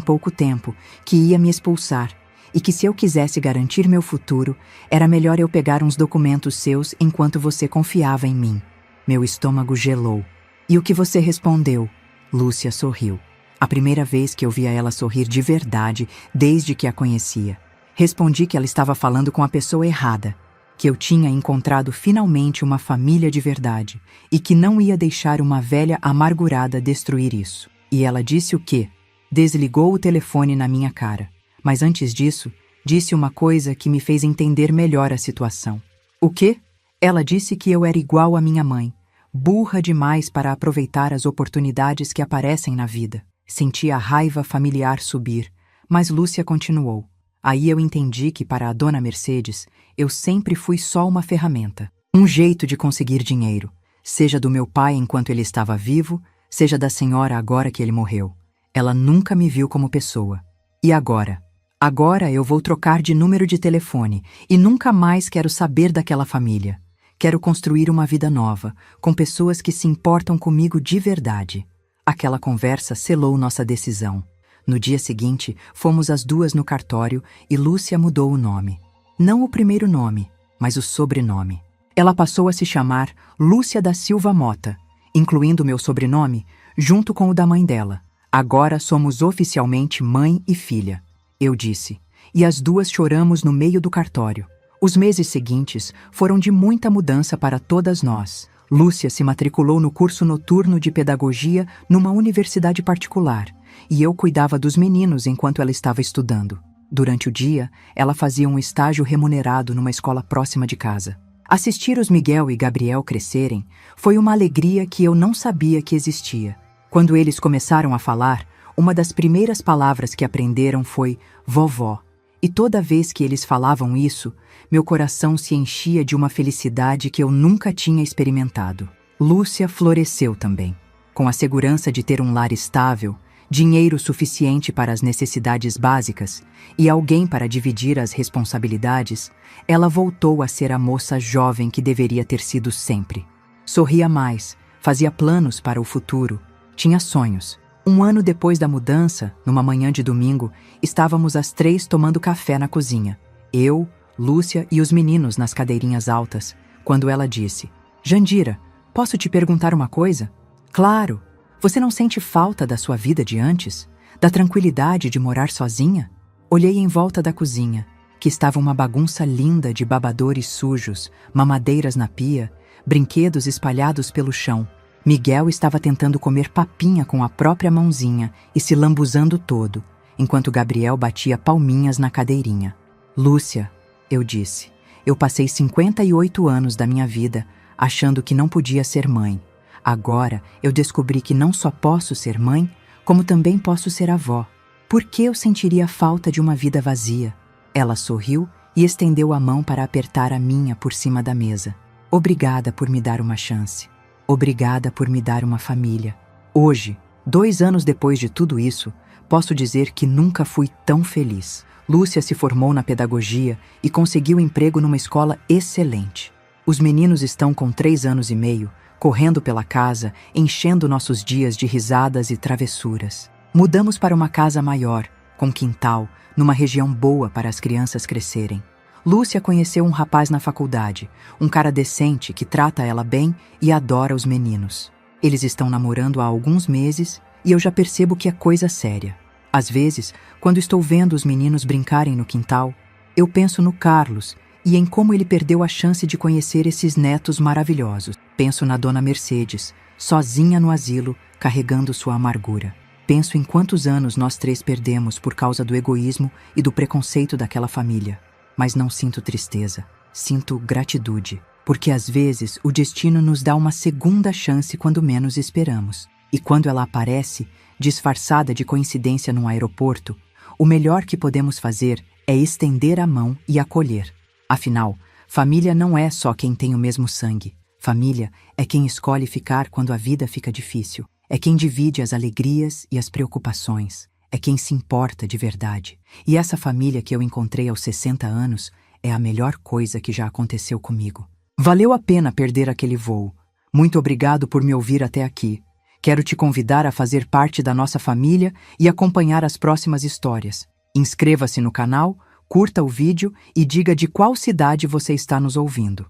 pouco tempo, que ia me expulsar, e que se eu quisesse garantir meu futuro, era melhor eu pegar uns documentos seus enquanto você confiava em mim. Meu estômago gelou. E o que você respondeu? Lúcia sorriu. A primeira vez que eu via ela sorrir de verdade desde que a conhecia. Respondi que ela estava falando com a pessoa errada, que eu tinha encontrado finalmente uma família de verdade e que não ia deixar uma velha amargurada destruir isso. E ela disse o quê? Desligou o telefone na minha cara. Mas antes disso, disse uma coisa que me fez entender melhor a situação. O quê? Ela disse que eu era igual à minha mãe, burra demais para aproveitar as oportunidades que aparecem na vida. Senti a raiva familiar subir, mas Lúcia continuou. Aí eu entendi que para a dona Mercedes, eu sempre fui só uma ferramenta. Um jeito de conseguir dinheiro, seja do meu pai enquanto ele estava vivo, seja da senhora agora que ele morreu. Ela nunca me viu como pessoa. E agora? Agora eu vou trocar de número de telefone e nunca mais quero saber daquela família. Quero construir uma vida nova, com pessoas que se importam comigo de verdade. Aquela conversa selou nossa decisão. No dia seguinte, fomos as duas no cartório e Lúcia mudou o nome. Não o primeiro nome, mas o sobrenome. Ela passou a se chamar Lúcia da Silva Mota, incluindo meu sobrenome, junto com o da mãe dela. Agora somos oficialmente mãe e filha, eu disse, e as duas choramos no meio do cartório. Os meses seguintes foram de muita mudança para todas nós. Lúcia se matriculou no curso noturno de pedagogia numa universidade particular, e eu cuidava dos meninos enquanto ela estava estudando. Durante o dia, ela fazia um estágio remunerado numa escola próxima de casa. Assistir os Miguel e Gabriel crescerem foi uma alegria que eu não sabia que existia. Quando eles começaram a falar, uma das primeiras palavras que aprenderam foi vovó. E toda vez que eles falavam isso, meu coração se enchia de uma felicidade que eu nunca tinha experimentado. Lúcia floresceu também. Com a segurança de ter um lar estável, dinheiro suficiente para as necessidades básicas e alguém para dividir as responsabilidades, ela voltou a ser a moça jovem que deveria ter sido sempre. Sorria mais, fazia planos para o futuro, tinha sonhos. Um ano depois da mudança, numa manhã de domingo, estávamos as três tomando café na cozinha. Eu, Lúcia e os meninos nas cadeirinhas altas, quando ela disse: Jandira, posso te perguntar uma coisa? Claro! Você não sente falta da sua vida de antes? Da tranquilidade de morar sozinha? Olhei em volta da cozinha, que estava uma bagunça linda de babadores sujos, mamadeiras na pia, brinquedos espalhados pelo chão. Miguel estava tentando comer papinha com a própria mãozinha e se lambuzando todo, enquanto Gabriel batia palminhas na cadeirinha. Lúcia, eu disse, eu passei 58 anos da minha vida achando que não podia ser mãe. Agora eu descobri que não só posso ser mãe, como também posso ser avó. Por que eu sentiria falta de uma vida vazia? Ela sorriu e estendeu a mão para apertar a minha por cima da mesa. Obrigada por me dar uma chance. Obrigada por me dar uma família. Hoje, 2 anos depois de tudo isso, posso dizer que nunca fui tão feliz. Lúcia se formou na pedagogia e conseguiu emprego numa escola excelente. Os meninos estão com 3 anos e meio, correndo pela casa, enchendo nossos dias de risadas e travessuras. Mudamos para uma casa maior, com quintal, numa região boa para as crianças crescerem. Lúcia conheceu um rapaz na faculdade, um cara decente que trata ela bem e adora os meninos. Eles estão namorando há alguns meses e eu já percebo que é coisa séria. Às vezes, quando estou vendo os meninos brincarem no quintal, eu penso no Carlos e em como ele perdeu a chance de conhecer esses netos maravilhosos. Penso na dona Mercedes, sozinha no asilo, carregando sua amargura. Penso em quantos anos nós três perdemos por causa do egoísmo e do preconceito daquela família. Mas não sinto tristeza, sinto gratitude, porque às vezes o destino nos dá uma segunda chance quando menos esperamos. E quando ela aparece, disfarçada de coincidência num aeroporto, o melhor que podemos fazer é estender a mão e acolher. Afinal, família não é só quem tem o mesmo sangue. Família é quem escolhe ficar quando a vida fica difícil. É quem divide as alegrias e as preocupações. É quem se importa de verdade. E essa família que eu encontrei aos 60 anos é a melhor coisa que já aconteceu comigo. Valeu a pena perder aquele voo. Muito obrigado por me ouvir até aqui. Quero te convidar a fazer parte da nossa família e acompanhar as próximas histórias. Inscreva-se no canal, curta o vídeo e diga de qual cidade você está nos ouvindo.